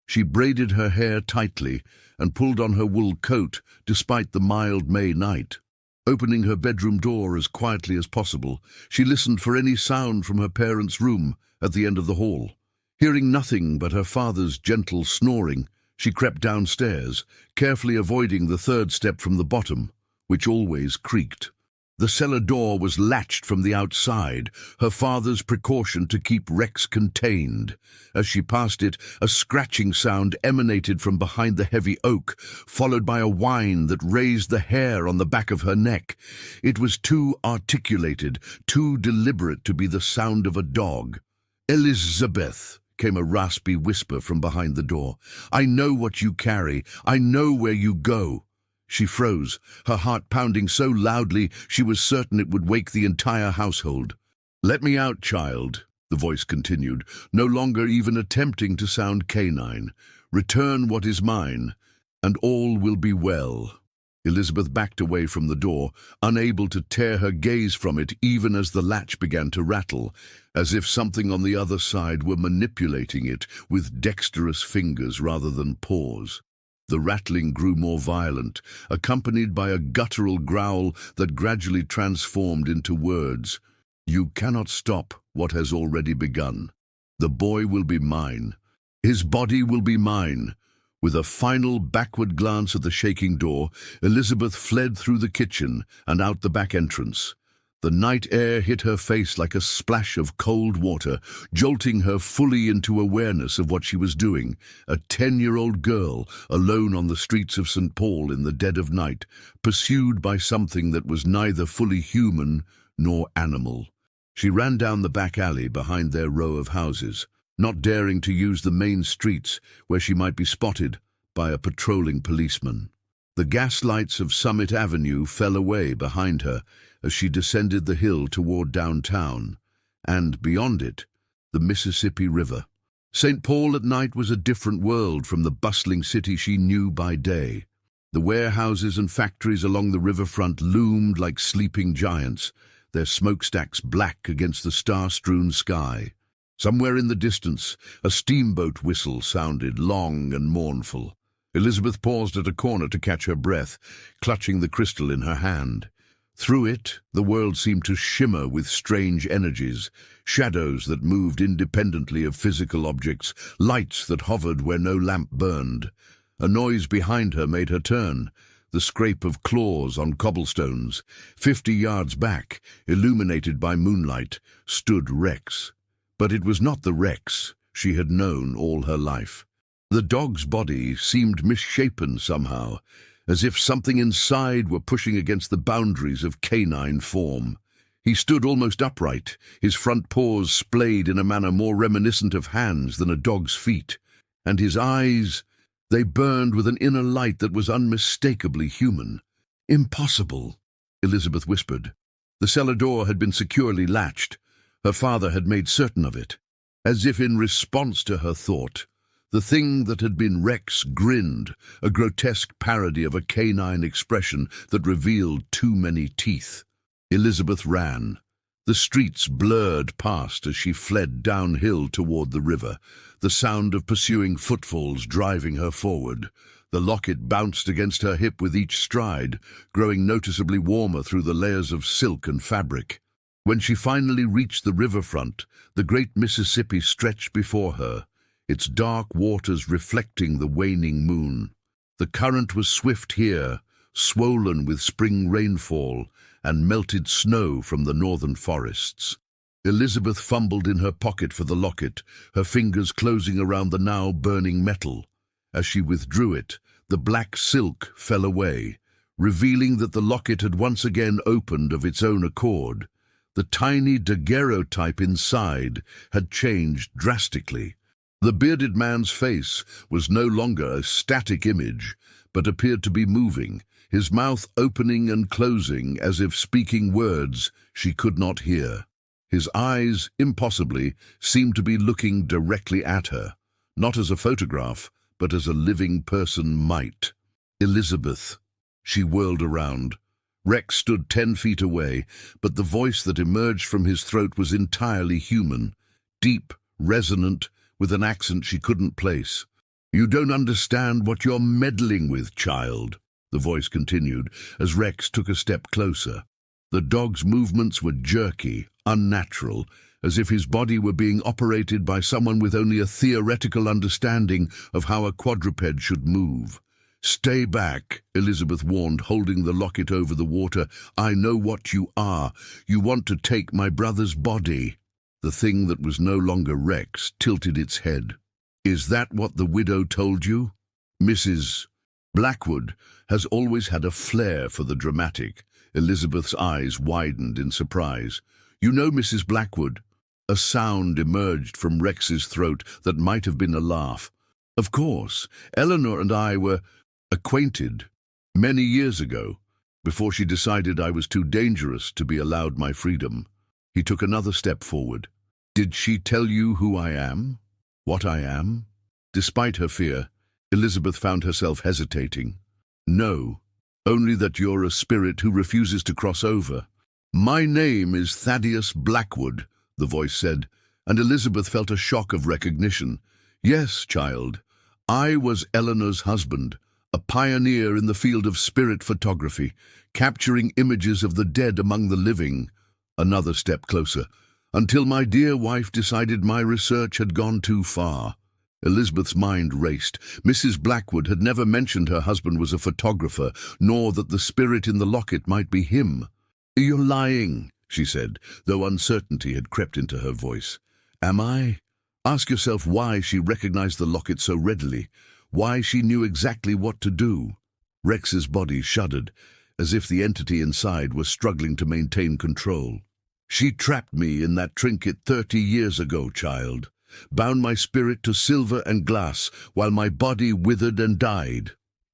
She braided her hair tightly and pulled on her wool coat despite the mild May night. Opening her bedroom door as quietly as possible, she listened for any sound from her parents' room at the end of the hall. Hearing nothing but her father's gentle snoring, she crept downstairs, carefully avoiding the third step from the bottom, which always creaked. The cellar door was latched from the outside, her father's precaution to keep Rex contained. As she passed it, a scratching sound emanated from behind the heavy oak, followed by a whine that raised the hair on the back of her neck. It was too articulated, too deliberate to be the sound of a dog. "Elizabeth," came a raspy whisper from behind the door. "I know what you carry. I know where you go." She froze, her heart pounding so loudly she was certain it would wake the entire household. "Let me out, child," the voice continued, no longer even attempting to sound canine. "Return what is mine, and all will be well." Elizabeth backed away from the door, unable to tear her gaze from it even as the latch began to rattle, as if something on the other side were manipulating it with dexterous fingers rather than paws. The rattling grew more violent, accompanied by a guttural growl that gradually transformed into words. "You cannot stop what has already begun. The boy will be mine. His body will be mine." With a final backward glance at the shaking door, Elizabeth fled through the kitchen and out the back entrance. The night air hit her face like a splash of cold water, jolting her fully into awareness of what she was doing. A 10-year-old girl, alone on the streets of St. Paul in the dead of night, pursued by something that was neither fully human nor animal. She ran down the back alley behind their row of houses, not daring to use the main streets where she might be spotted by a patrolling policeman. The gas lights of Summit Avenue fell away behind her as she descended the hill toward downtown, and, beyond it, the Mississippi River. St. Paul at night was a different world from the bustling city she knew by day. The warehouses and factories along the riverfront loomed like sleeping giants, their smokestacks black against the star-strewn sky. Somewhere in the distance, a steamboat whistle sounded long and mournful. Elizabeth paused at a corner to catch her breath, clutching the crystal in her hand. Through it, the world seemed to shimmer with strange energies, shadows that moved independently of physical objects, lights that hovered where no lamp burned. A noise behind her made her turn, the scrape of claws on cobblestones. 50 yards back, illuminated by moonlight, stood Rex. But it was not the Rex she had known all her life. The dog's body seemed misshapen somehow, as if something inside were pushing against the boundaries of canine form. He stood almost upright, his front paws splayed in a manner more reminiscent of hands than a dog's feet, and his eyes, they burned with an inner light that was unmistakably human. "Impossible," Elizabeth whispered. The cellar door had been securely latched. Her father had made certain of it. As if in response to her thought, the thing that had been Rex grinned, a grotesque parody of a canine expression that revealed too many teeth. Elizabeth ran. The streets blurred past as she fled downhill toward the river, the sound of pursuing footfalls driving her forward. The locket bounced against her hip with each stride, growing noticeably warmer through the layers of silk and fabric. When she finally reached the riverfront, the great Mississippi stretched before her, its dark waters reflecting the waning moon. The current was swift here, swollen with spring rainfall and melted snow from the northern forests. Elizabeth fumbled in her pocket for the locket, her fingers closing around the now burning metal. As she withdrew it, the black silk fell away, revealing that the locket had once again opened of its own accord. The tiny daguerreotype inside had changed drastically. The bearded man's face was no longer a static image, but appeared to be moving, his mouth opening and closing as if speaking words she could not hear. His eyes, impossibly, seemed to be looking directly at her, not as a photograph, but as a living person might. "Elizabeth." She whirled around. Rex stood 10 feet away, but the voice that emerged from his throat was entirely human, deep, resonant, with an accent she couldn't place. "You don't understand what you're meddling with, child," the voice continued, as Rex took a step closer. The dog's movements were jerky, unnatural, as if his body were being operated by someone with only a theoretical understanding of how a quadruped should move. "Stay back," Elizabeth warned, holding the locket over the water. "I know what you are. You want to take my brother's body." The thing that was no longer Rex tilted its head. "Is that what the widow told you?" Mrs. Blackwood has always had a flair for the dramatic. Elizabeth's eyes widened in surprise. "You know Mrs. Blackwood?" A sound emerged from Rex's throat that might have been a laugh. "Of course, Eleanor and I were acquainted many years ago, before she decided I was too dangerous to be allowed my freedom." He took another step forward. "Did she tell you who I am? What I am?" Despite her fear, Elizabeth found herself hesitating. "No, only that you're a spirit who refuses to cross over." "My name is Thaddeus Blackwood," the voice said, and Elizabeth felt a shock of recognition. "Yes, child, I was Eleanor's husband, a pioneer in the field of spirit photography, capturing images of the dead among the living." Another step closer. "Until my dear wife decided my research had gone too far." Elizabeth's mind raced. Mrs. Blackwood had never mentioned her husband was a photographer, nor that the spirit in the locket might be him. "You're lying," she said, though uncertainty had crept into her voice. "Am I?" Ask yourself why she recognized the locket so readily, why she knew exactly what to do. Rex's body shuddered, as if the entity inside was struggling to maintain control. "She trapped me in that trinket 30 years ago, child. Bound my spirit to silver and glass, while my body withered and died."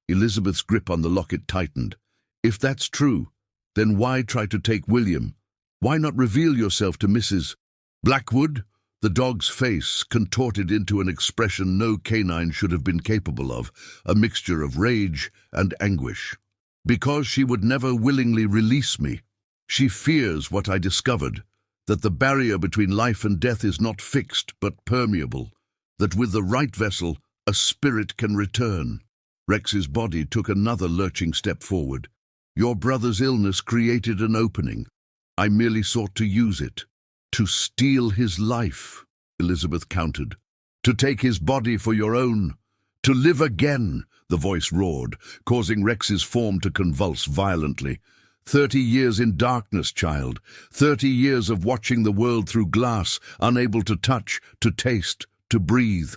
Elizabeth's grip on the locket tightened. "If that's true, then why try to take William? Why not reveal yourself to Mrs. Blackwood?" The dog's face contorted into an expression no canine should have been capable of, a mixture of rage and anguish. "Because she would never willingly release me. She fears what I discovered, that the barrier between life and death is not fixed but permeable, that with the right vessel a spirit can return." Rex's body took another lurching step forward. "Your brother's illness created an opening. I merely sought to use it. To steal his life," Elizabeth countered. "To take his body for your own. To live again," the voice roared, causing Rex's form to convulse violently. 30 years in darkness, child. 30 years of watching the world through glass, unable to touch, to taste, to breathe.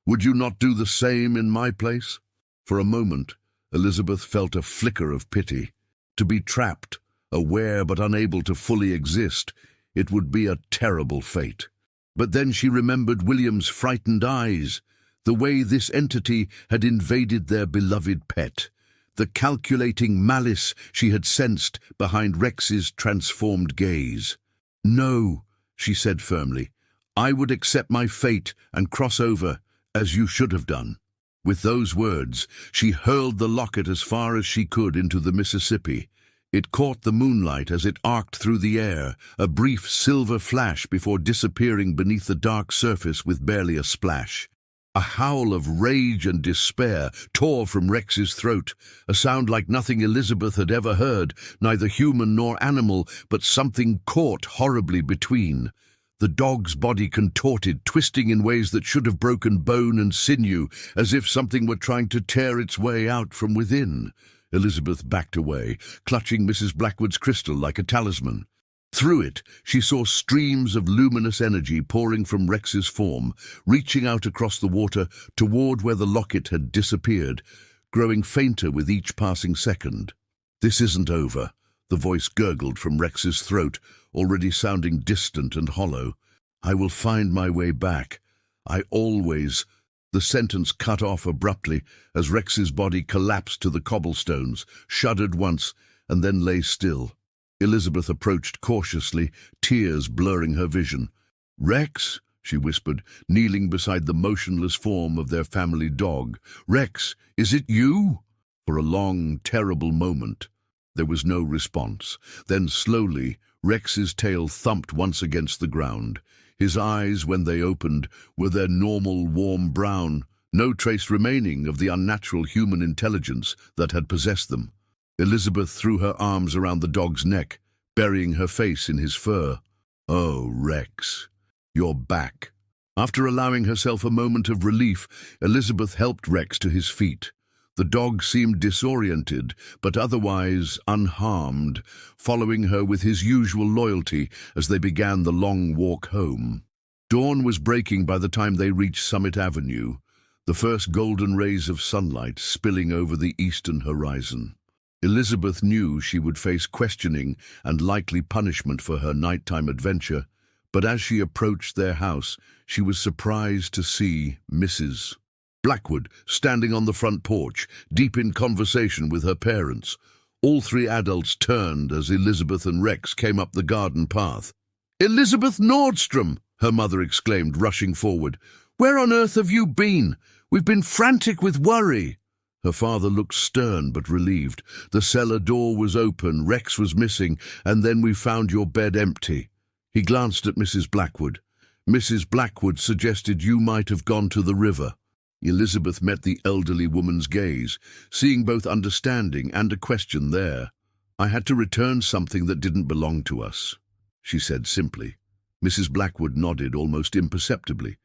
Would you not do the same in my place?" For a moment, Elizabeth felt a flicker of pity. To be trapped, aware but unable to fully exist, it would be a terrible fate. But then she remembered William's frightened eyes, the way this entity had invaded their beloved pet, the calculating malice she had sensed behind Rex's transformed gaze. "No," she said firmly, "I would accept my fate and cross over, as you should have done." With those words, she hurled the locket as far as she could into the Mississippi. It caught the moonlight as it arced through the air, a brief silver flash before disappearing beneath the dark surface with barely a splash. A howl of rage and despair tore from Rex's throat, a sound like nothing Elizabeth had ever heard, neither human nor animal, but something caught horribly between. The dog's body contorted, twisting in ways that should have broken bone and sinew, as if something were trying to tear its way out from within. Elizabeth backed away, clutching Mrs. Blackwood's crystal like a talisman. Through it, she saw streams of luminous energy pouring from Rex's form, reaching out across the water toward where the locket had disappeared, growing fainter with each passing second. "This isn't over," the voice gurgled from Rex's throat, already sounding distant and hollow. "I will find my way back. I always—" The sentence cut off abruptly as Rex's body collapsed to the cobblestones, shuddered once, and then lay still. Elizabeth approached cautiously, tears blurring her vision. "Rex," she whispered, kneeling beside the motionless form of their family dog. "Rex, is it you?" For a long, terrible moment, there was no response. Then slowly, Rex's tail thumped once against the ground. His eyes, when they opened, were their normal warm brown, no trace remaining of the unnatural human intelligence that had possessed them. Elizabeth threw her arms around the dog's neck, burying her face in his fur. "Oh, Rex, you're back." After allowing herself a moment of relief, Elizabeth helped Rex to his feet. The dog seemed disoriented, but otherwise unharmed, following her with his usual loyalty as they began the long walk home. Dawn was breaking by the time they reached Summit Avenue, the first golden rays of sunlight spilling over the eastern horizon. Elizabeth knew she would face questioning and likely punishment for her nighttime adventure, but as she approached their house, she was surprised to see Mrs. Blackwood standing on the front porch, deep in conversation with her parents. All three adults turned as Elizabeth and Rex came up the garden path. "Elizabeth Nordstrom!" her mother exclaimed, rushing forward. "Where on earth have you been? We've been frantic with worry." Her father looked stern but relieved. "The cellar door was open, Rex was missing, and then we found your bed empty." He glanced at Mrs. Blackwood. "Mrs. Blackwood suggested you might have gone to the river." Elizabeth met the elderly woman's gaze, seeing both understanding and a question there. "I had to return something that didn't belong to us," she said simply. Mrs. Blackwood nodded almost imperceptibly.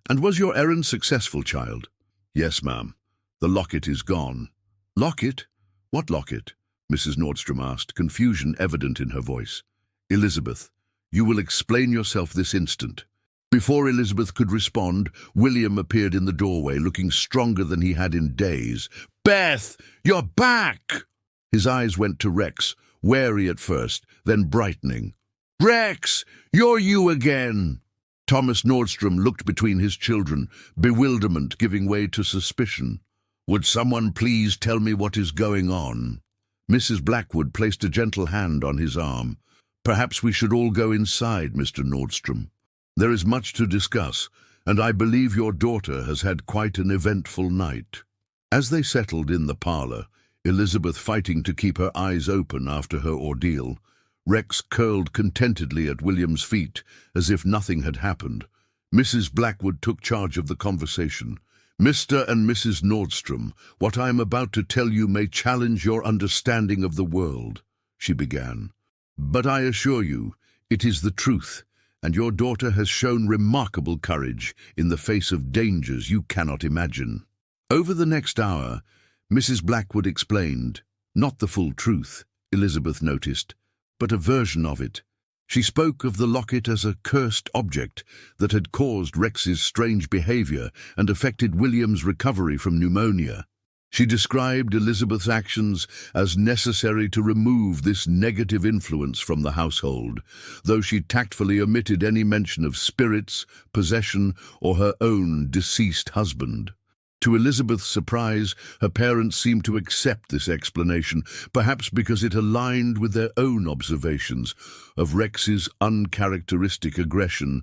"And was your errand successful, child?" "Yes, ma'am. The locket is gone." "Locket? What locket?" Mrs. Nordstrom asked, confusion evident in her voice. "Elizabeth, you will explain yourself this instant." Before Elizabeth could respond, William appeared in the doorway, looking stronger than he had in days. "Beth, you're back!" His eyes went to Rex, wary at first, then brightening. "Rex, you're you again!" Thomas Nordstrom looked between his children, bewilderment giving way to suspicion. "Would someone please tell me what is going on?" Mrs. Blackwood placed a gentle hand on his arm. "Perhaps we should all go inside, Mr. Nordstrom. There is much to discuss, and I believe your daughter has had quite an eventful night." As they settled in the parlor, Elizabeth fighting to keep her eyes open after her ordeal, Rex curled contentedly at William's feet, as if nothing had happened. Mrs. Blackwood took charge of the conversation. "Mr. and Mrs. Nordstrom, what I am about to tell you may challenge your understanding of the world," she began. "But I assure you, it is the truth, and your daughter has shown remarkable courage in the face of dangers you cannot imagine." Over the next hour, Mrs. Blackwood explained, not the full truth, Elizabeth noticed, but a version of it. She spoke of the locket as a cursed object that had caused Rex's strange behavior and affected William's recovery from pneumonia. She described Elizabeth's actions as necessary to remove this negative influence from the household, though she tactfully omitted any mention of spirits, possession, or her own deceased husband. To Elizabeth's surprise, her parents seemed to accept this explanation, perhaps because it aligned with their own observations of Rex's uncharacteristic aggression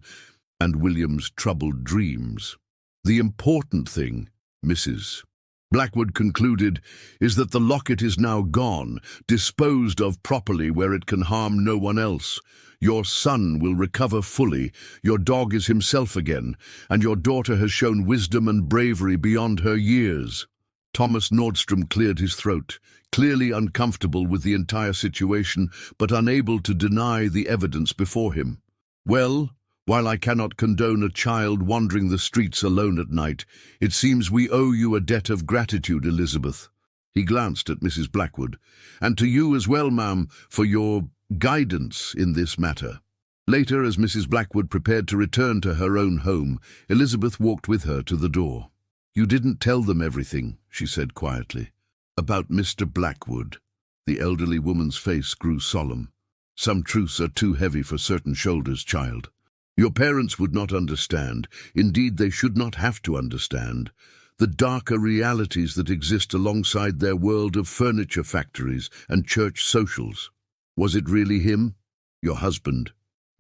and William's troubled dreams. "The important thing, Mrs. Blackwood concluded, is that the locket is now gone, disposed of properly where it can harm no one else. Your son will recover fully, your dog is himself again, and your daughter has shown wisdom and bravery beyond her years." Thomas Nordstrom cleared his throat, clearly uncomfortable with the entire situation, but unable to deny the evidence before him. "Well, while I cannot condone a child wandering the streets alone at night, it seems we owe you a debt of gratitude, Elizabeth." He glanced at Mrs. Blackwood. "And to you as well, ma'am, for your guidance in this matter." Later, as Mrs. Blackwood prepared to return to her own home, Elizabeth walked with her to the door. "You didn't tell them everything," she said quietly. "About Mr. Blackwood." The elderly woman's face grew solemn. "Some truths are too heavy for certain shoulders, child. Your parents would not understand, indeed they should not have to understand, the darker realities that exist alongside their world of furniture factories and church socials. Was it really him? Your husband?"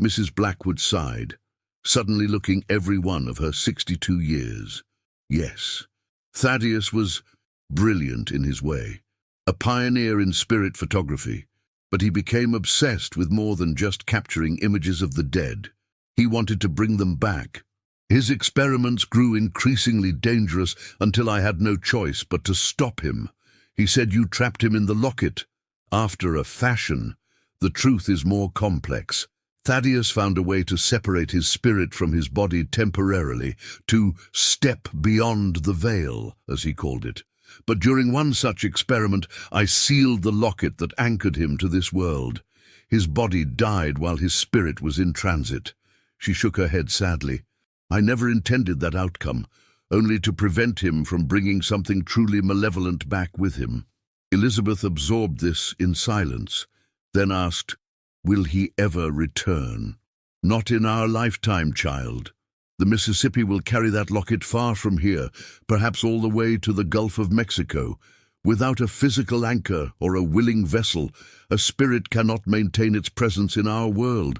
Mrs. Blackwood sighed, suddenly looking every one of her 62 years. "Yes, Thaddeus was brilliant in his way, a pioneer in spirit photography, but he became obsessed with more than just capturing images of the dead. He wanted to bring them back. His experiments grew increasingly dangerous until I had no choice but to stop him. He said you trapped him in the locket. After a fashion, the truth is more complex. Thaddeus found a way to separate his spirit from his body temporarily, to step beyond the veil, as he called it. But during one such experiment, I sealed the locket that anchored him to this world. His body died while his spirit was in transit. She shook her head sadly. I never intended that outcome, only to prevent him from bringing something truly malevolent back with him. Elizabeth absorbed this in silence, then asked, "Will he ever return?" "Not in our lifetime, child. The Mississippi will carry that locket far from here, perhaps all the way to the Gulf of Mexico. Without a physical anchor or a willing vessel, a spirit cannot maintain its presence in our world."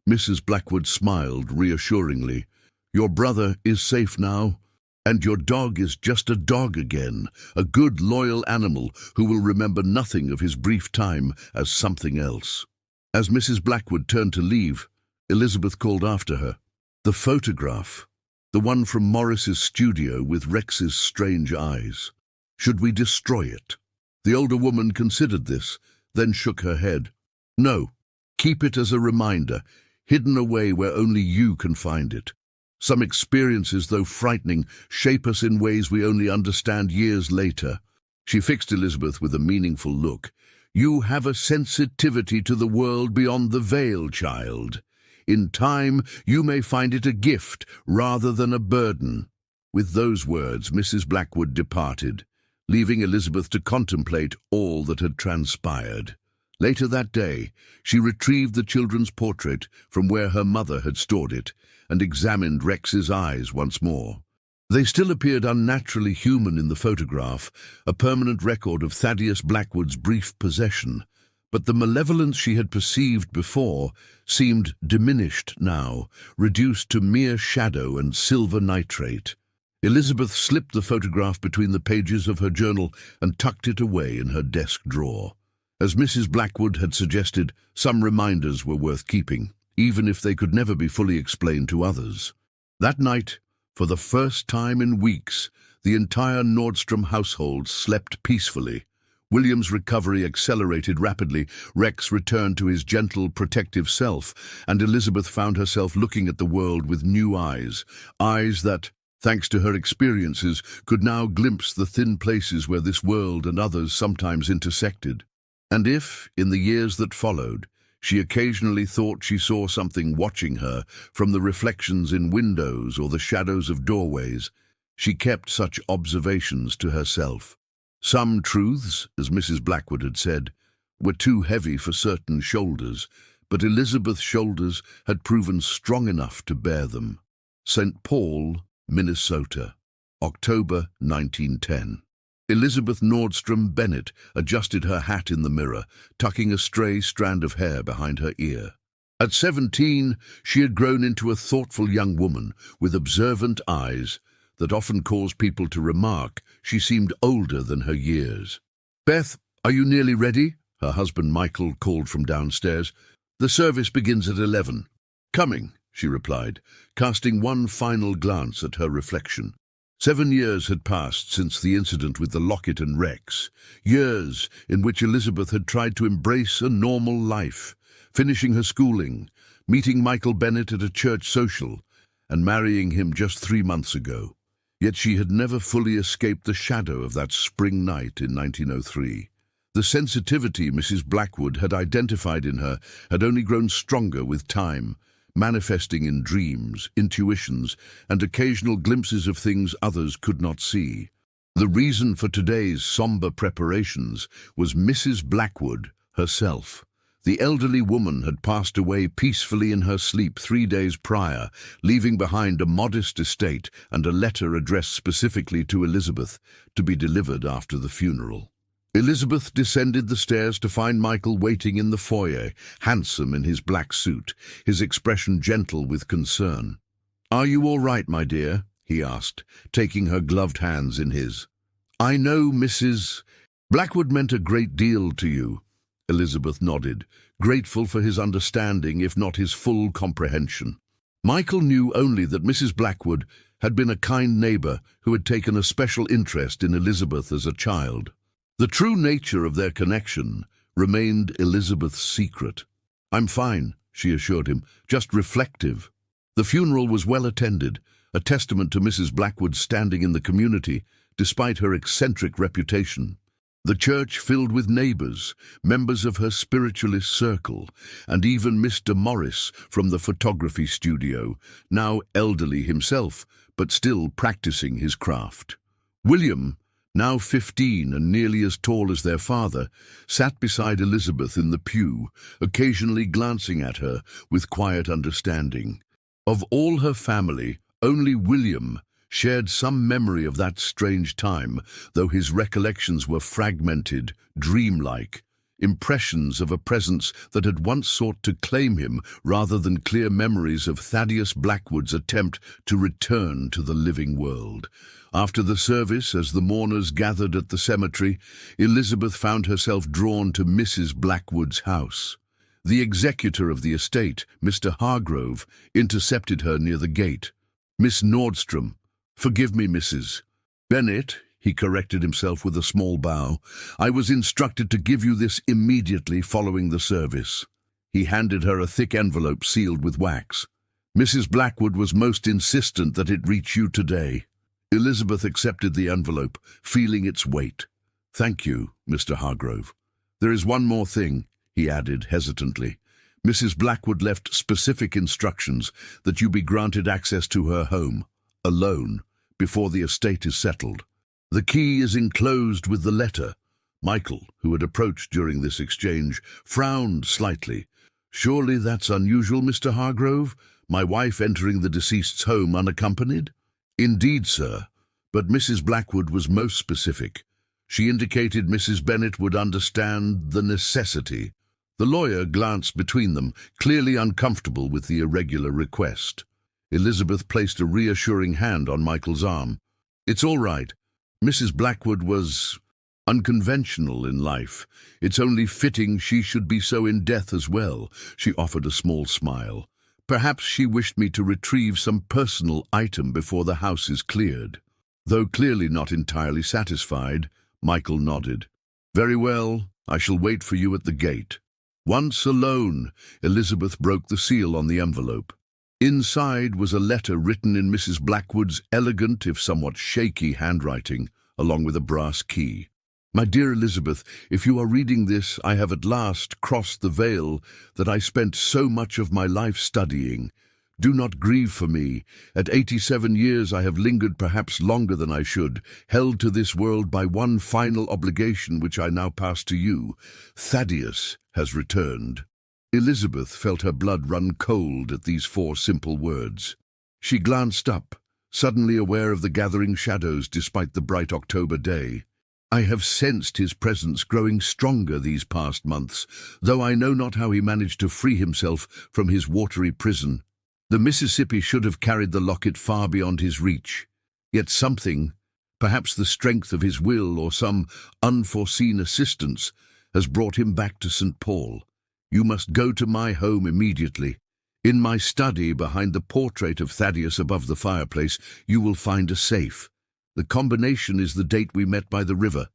Mrs. Blackwood smiled reassuringly. "Your brother is safe now, and your dog is just a dog again, a good, loyal animal who will remember nothing of his brief time as something else." As Mrs. Blackwood turned to leave, Elizabeth called after her. "The photograph, the one from Morris's studio with Rex's strange eyes. Should we destroy it?" The older woman considered this, then shook her head. "No, keep it as a reminder, hidden away where only you can find it. Some experiences, though frightening, shape us in ways we only understand years later." She fixed Elizabeth with a meaningful look. "You have a sensitivity to the world beyond the veil, child. In time, you may find it a gift rather than a burden." With those words, Mrs. Blackwood departed, leaving Elizabeth to contemplate all that had transpired. Later that day, she retrieved the children's portrait from where her mother had stored it and examined Rex's eyes once more. They still appeared unnaturally human in the photograph, a permanent record of Thaddeus Blackwood's brief possession. But the malevolence she had perceived before seemed diminished now, reduced to mere shadow and silver nitrate. Elizabeth slipped the photograph between the pages of her journal and tucked it away in her desk drawer. As Mrs. Blackwood had suggested, some reminders were worth keeping, even if they could never be fully explained to others. That night, for the first time in weeks, the entire Nordstrom household slept peacefully. William's recovery accelerated rapidly, Rex returned to his gentle, protective self, and Elizabeth found herself looking at the world with new eyes, eyes that, thanks to her experiences, could now glimpse the thin places where this world and others sometimes intersected. And if, in the years that followed, she occasionally thought she saw something watching her from the reflections in windows or the shadows of doorways, she kept such observations to herself. Some truths, as Mrs. Blackwood had said, were too heavy for certain shoulders, but Elizabeth's shoulders had proven strong enough to bear them. St. Paul, Minnesota, October 1910. Elizabeth Nordstrom Bennett adjusted her hat in the mirror, tucking a stray strand of hair behind her ear. At 17, she had grown into a thoughtful young woman with observant eyes that often caused people to remark she seemed older than her years. "Beth, are you nearly ready?" her husband Michael called from downstairs. "The service begins at 11. "Coming," she replied, casting one final glance at her reflection. 7 years had passed since the incident with the locket and Rex, years in which Elizabeth had tried to embrace a normal life, finishing her schooling, meeting Michael Bennett at a church social, and marrying him just 3 months ago. Yet she had never fully escaped the shadow of that spring night in 1903. The sensitivity Mrs. Blackwood had identified in her had only grown stronger with time, manifesting in dreams, intuitions, and occasional glimpses of things others could not see. The reason for today's somber preparations was Mrs. Blackwood herself. The elderly woman had passed away peacefully in her sleep 3 days prior, leaving behind a modest estate and a letter addressed specifically to Elizabeth, to be delivered after the funeral. Elizabeth descended the stairs to find Michael waiting in the foyer, handsome in his black suit, his expression gentle with concern. "Are you all right, my dear?" he asked, taking her gloved hands in his. "I know Mrs. Blackwood meant a great deal to you." Elizabeth nodded, grateful for his understanding, if not his full comprehension. Michael knew only that Mrs. Blackwood had been a kind neighbor who had taken a special interest in Elizabeth as a child. The true nature of their connection remained Elizabeth's secret. "I'm fine," she assured him, "just reflective." The funeral was well attended, a testament to Mrs. Blackwood's standing in the community despite her eccentric reputation. The church filled with neighbors, members of her spiritualist circle, and even Mr. Morris from the photography studio, now elderly himself, but still practicing his craft. William, now 15 and nearly as tall as their father, sat beside Elizabeth in the pew, occasionally glancing at her with quiet understanding. Of all her family, only William shared some memory of that strange time, though his recollections were fragmented, dreamlike, impressions of a presence that had once sought to claim him rather than clear memories of Thaddeus Blackwood's attempt to return to the living world. After the service, as the mourners gathered at the cemetery, Elizabeth found herself drawn to Mrs. Blackwood's house. The executor of the estate, Mr. Hargrove, intercepted her near the gate. "Miss Nordstrom." "Forgive me, Mrs. Bennet," he corrected himself with a small bow. "I was instructed to give you this immediately following the service." He handed her a thick envelope sealed with wax. "Mrs. Blackwood was most insistent that it reach you today." Elizabeth accepted the envelope, feeling its weight. "Thank you, Mr. Hargrove. There is one more thing," he added hesitantly. "Mrs. Blackwood left specific instructions that you be granted access to her home, alone, before the estate is settled. The key is enclosed with the letter." Michael, who had approached during this exchange, frowned slightly. "Surely that's unusual, Mr. Hargrove, my wife entering the deceased's home unaccompanied?" "Indeed, sir, but Mrs. Blackwood was most specific. She indicated Mrs. Bennet would understand the necessity." The lawyer glanced between them, clearly uncomfortable with the irregular request. Elizabeth placed a reassuring hand on Michael's arm. "It's all right. Mrs. Blackwood was unconventional in life. It's only fitting she should be so in death as well." She offered a small smile. "Perhaps she wished me to retrieve some personal item before the house is cleared." Though clearly not entirely satisfied, Michael nodded. "Very well, I shall wait for you at the gate." Once alone, Elizabeth broke the seal on the envelope. Inside was a letter written in Mrs. Blackwood's elegant, if somewhat shaky, handwriting, along with a brass key. "My dear Elizabeth, if you are reading this, I have at last crossed the veil that I spent so much of my life studying. Do not grieve for me. At 87 years I have lingered perhaps longer than I should, held to this world by one final obligation which I now pass to you. Thaddeus has returned." Elizabeth felt her blood run cold at these 4 simple words. She glanced up, suddenly aware of the gathering shadows despite the bright October day. "I have sensed his presence growing stronger these past months, though I know not how he managed to free himself from his watery prison. The Mississippi should have carried the locket far beyond his reach. Yet something, perhaps the strength of his will or some unforeseen assistance, has brought him back to St. Paul. You must go to my home immediately. In my study behind the portrait of Thaddeus above the fireplace, you will find a safe. The combination is the date we met by the river,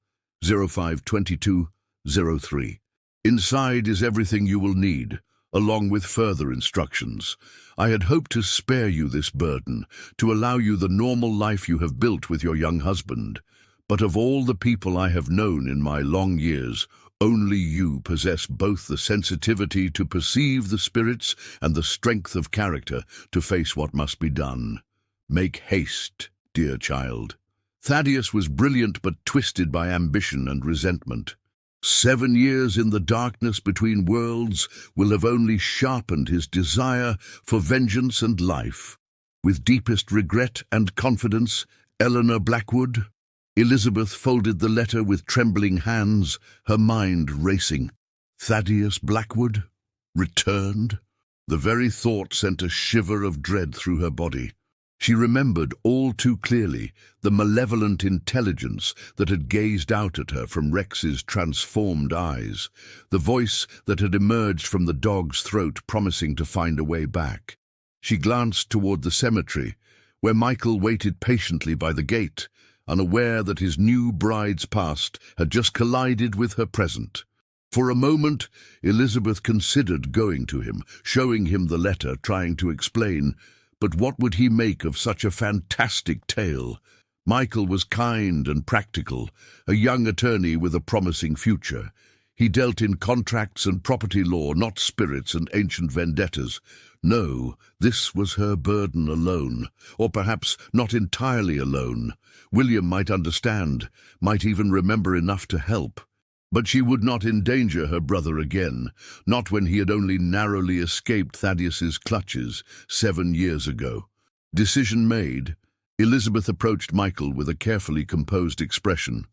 05-22-03. Inside is everything you will need, along with further instructions. I had hoped to spare you this burden, to allow you the normal life you have built with your young husband. But of all the people I have known in my long years, only you possess both the sensitivity to perceive the spirits and the strength of character to face what must be done. Make haste, dear child." Thaddeus was brilliant but twisted by ambition and resentment. 7 years in the darkness between worlds will have only sharpened his desire for vengeance and life. With deepest regret and confidence, Eleanor Blackwood. Elizabeth folded the letter with trembling hands, her mind racing. Thaddeus Blackwood? Returned? The very thought sent a shiver of dread through her body. She remembered all too clearly the malevolent intelligence that had gazed out at her from Rex's transformed eyes, the voice that had emerged from the dog's throat promising to find a way back. She glanced toward the cemetery, where Michael waited patiently by the gate, unaware that his new bride's past had just collided with her present. For a moment, Elizabeth considered going to him, showing him the letter, trying to explain, but what would he make of such a fantastic tale? Michael was kind and practical, a young attorney with a promising future. He dealt in contracts and property law, not spirits and ancient vendettas. No, this was her burden alone, or perhaps not entirely alone. William might understand, might even remember enough to help. But she would not endanger her brother again, not when he had only narrowly escaped Thaddeus's clutches 7 years ago. Decision made, Elizabeth approached Michael with a carefully composed expression.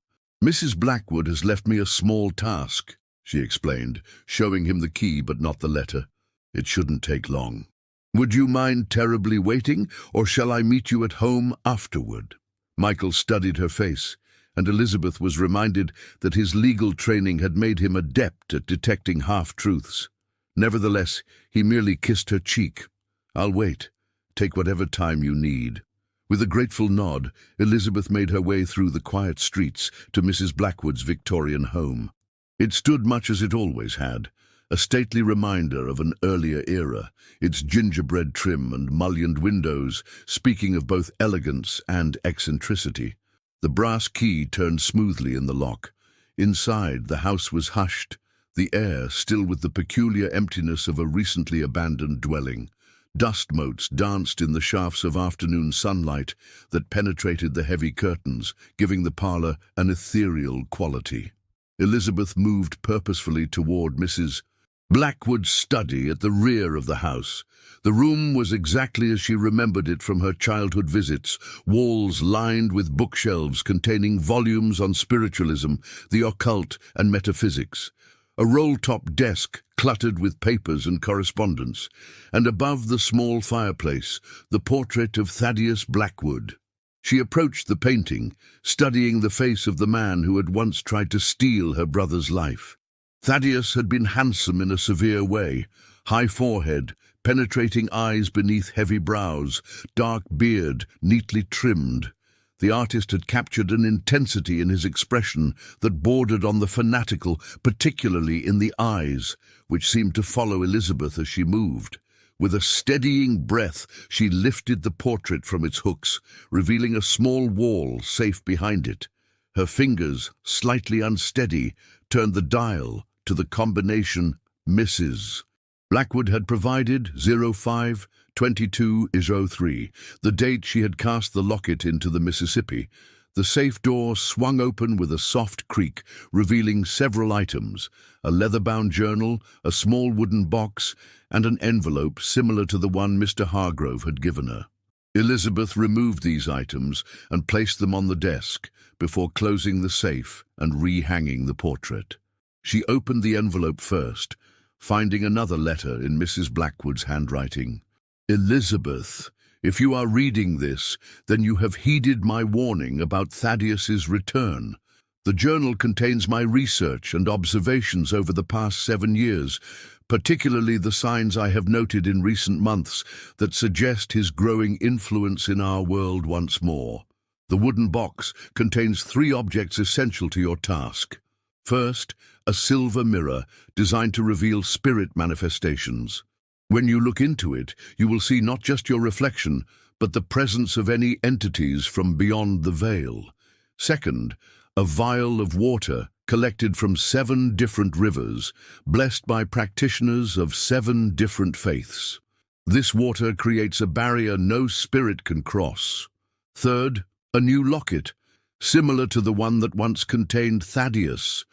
"Mrs. Blackwood has left me a small task," she explained, showing him the key but not the letter. "It shouldn't take long. Would you mind terribly waiting, or shall I meet you at home afterward?" Michael studied her face, and Elizabeth was reminded that his legal training had made him adept at detecting half-truths. Nevertheless, he merely kissed her cheek. "I'll wait. Take whatever time you need." With a grateful nod, Elizabeth made her way through the quiet streets to Mrs. Blackwood's Victorian home. It stood much as it always had, a stately reminder of an earlier era, its gingerbread trim and mullioned windows speaking of both elegance and eccentricity. The brass key turned smoothly in the lock. Inside, the house was hushed, the air still with the peculiar emptiness of a recently abandoned dwelling. Dust motes danced in the shafts of afternoon sunlight that penetrated the heavy curtains, giving the parlour an ethereal quality. Elizabeth moved purposefully toward Mrs. Blackwood's study at the rear of the house. The room was exactly as she remembered it from her childhood visits, walls lined with bookshelves containing volumes on spiritualism, the occult, and metaphysics. A roll-top desk cluttered with papers and correspondence, and above the small fireplace, the portrait of Thaddeus Blackwood. She approached the painting, studying the face of the man who had once tried to steal her brother's life. Thaddeus had been handsome in a severe way, high forehead, penetrating eyes beneath heavy brows, dark beard neatly trimmed. The artist had captured an intensity in his expression that bordered on the fanatical, particularly in the eyes, which seemed to follow Elizabeth as she moved. With a steadying breath, she lifted the portrait from its hooks, revealing a small wall safe behind it. Her fingers, slightly unsteady, turned the dial to the combination Mrs. Blackwood had provided 05-22-03, the date she had cast the locket into the Mississippi. The safe door swung open with a soft creak, revealing several items: a leather-bound journal, a small wooden box, and an envelope similar to the one Mr. Hargrove had given her. Elizabeth removed these items and placed them on the desk before closing the safe and rehanging the portrait. She opened the envelope first, finding another letter in Mrs. Blackwood's handwriting. "Elizabeth, if you are reading this, then you have heeded my warning about Thaddeus's return. The journal contains my research and observations over the past 7 years, particularly the signs I have noted in recent months that suggest his growing influence in our world once more. The wooden box contains 3 objects essential to your task. First, a silver mirror designed to reveal spirit manifestations. When you look into it, you will see not just your reflection, but the presence of any entities from beyond the veil. Second, a vial of water collected from 7 different rivers, blessed by practitioners of 7 different faiths. This water creates a barrier no spirit can cross. Third, a new locket, similar to the one that once contained Thaddeus,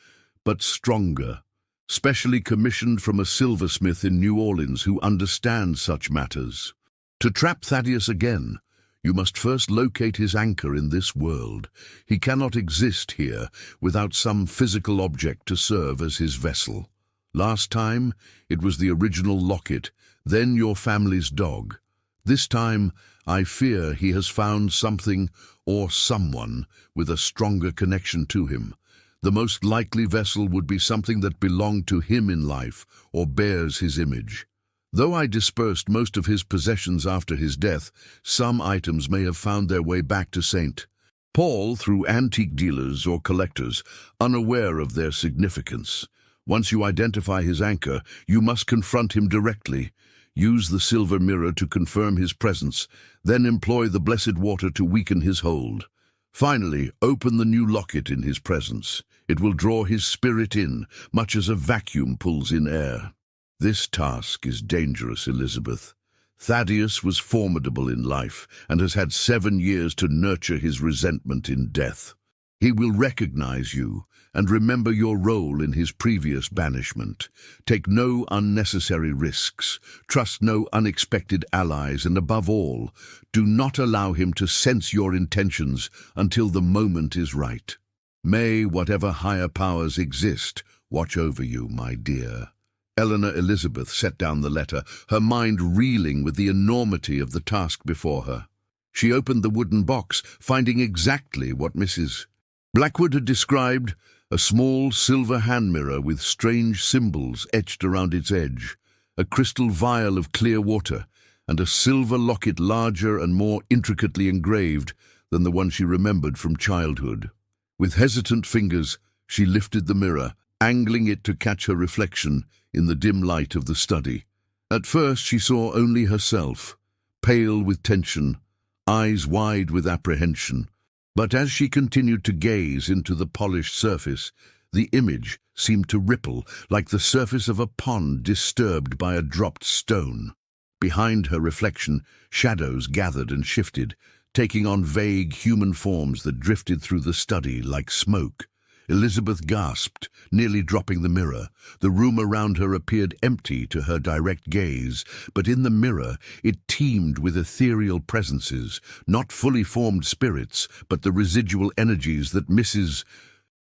but stronger, specially commissioned from a silversmith in New Orleans who understands such matters. To trap Thaddeus again, you must first locate his anchor in this world. He cannot exist here without some physical object to serve as his vessel. Last time, it was the original locket, then your family's dog. This time, I fear he has found something or someone with a stronger connection to him. The most likely vessel would be something that belonged to him in life or bears his image. Though I dispersed most of his possessions after his death, some items may have found their way back to St. Paul through antique dealers or collectors, unaware of their significance. Once you identify his anchor, you must confront him directly. Use the silver mirror to confirm his presence, then employ the blessed water to weaken his hold. Finally, open the new locket in his presence. It will draw his spirit in, much as a vacuum pulls in air. This task is dangerous, Elizabeth. Thaddeus was formidable in life and has had 7 years to nurture his resentment in death. He will recognize you and remember your role in his previous banishment. Take no unnecessary risks, trust no unexpected allies, and above all, do not allow him to sense your intentions until the moment is right. May whatever higher powers exist watch over you, my dear. Eleanor Elizabeth set down the letter, her mind reeling with the enormity of the task before her. She opened the wooden box, finding exactly what Mrs. Blackwood had described, a small silver hand mirror with strange symbols etched around its edge, a crystal vial of clear water, and a silver locket larger and more intricately engraved than the one she remembered from childhood. With hesitant fingers, she lifted the mirror, angling it to catch her reflection in the dim light of the study. At first she saw only herself, pale with tension, eyes wide with apprehension. But as she continued to gaze into the polished surface, the image seemed to ripple like the surface of a pond disturbed by a dropped stone. Behind her reflection, shadows gathered and shifted, taking on vague human forms that drifted through the study like smoke. Elizabeth gasped, nearly dropping the mirror. The room around her appeared empty to her direct gaze, but in the mirror it teemed with ethereal presences, not fully formed spirits, but the residual energies that Mrs.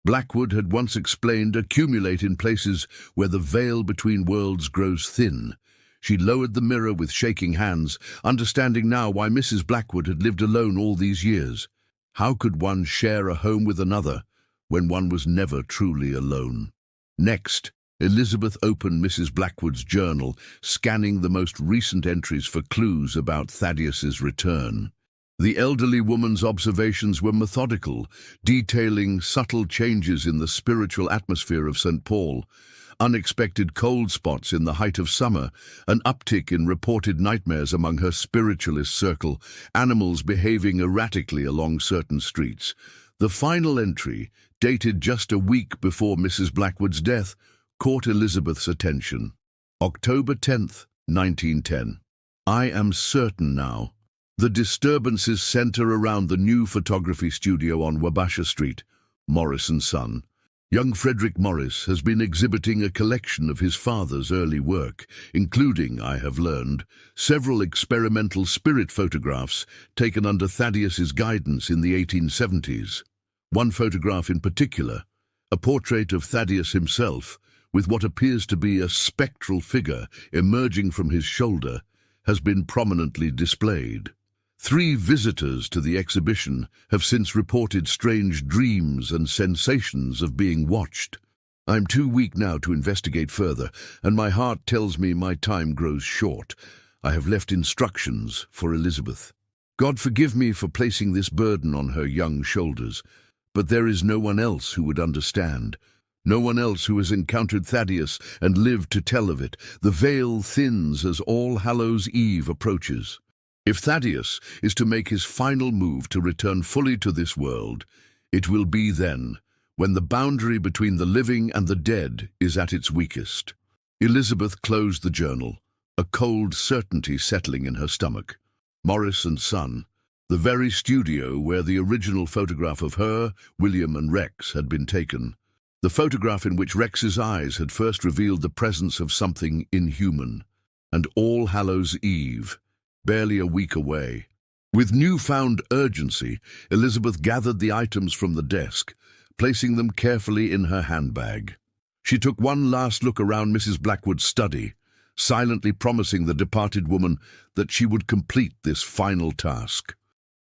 Blackwood had once explained accumulate in places where the veil between worlds grows thin. She lowered the mirror with shaking hands, understanding now why Mrs. Blackwood had lived alone all these years. How could one share a home with another when one was never truly alone? Next, Elizabeth opened Mrs. Blackwood's journal, scanning the most recent entries for clues about Thaddeus's return. The elderly woman's observations were methodical, detailing subtle changes in the spiritual atmosphere of St. Paul, unexpected cold spots in the height of summer, an uptick in reported nightmares among her spiritualist circle, animals behaving erratically along certain streets. The final entry, dated just a week before Mrs. Blackwood's death, caught Elizabeth's attention. October 10th, 1910. I am certain now. The disturbances center around the new photography studio on Wabasha Street, Morris & Son. Young Frederick Morris has been exhibiting a collection of his father's early work, including, I have learned, several experimental spirit photographs taken under Thaddeus's guidance in the 1870s. One photograph in particular, a portrait of Thaddeus himself, with what appears to be a spectral figure emerging from his shoulder, has been prominently displayed. 3 visitors to the exhibition have since reported strange dreams and sensations of being watched. I'm too weak now to investigate further, and my heart tells me my time grows short. I have left instructions for Elizabeth. God forgive me for placing this burden on her young shoulders, but there is no one else who would understand. No one else who has encountered Thaddeus and lived to tell of it. The veil thins as All Hallows' Eve approaches. If Thaddeus is to make his final move to return fully to this world, it will be then, when the boundary between the living and the dead is at its weakest. Elizabeth closed the journal, a cold certainty settling in her stomach. Morris & Son, the very studio where the original photograph of her, William and Rex had been taken. The photograph in which Rex's eyes had first revealed the presence of something inhuman. And All Hallows' Eve, barely a week away. With newfound urgency, Elizabeth gathered the items from the desk, placing them carefully in her handbag. She took one last look around Mrs. Blackwood's study, silently promising the departed woman that she would complete this final task.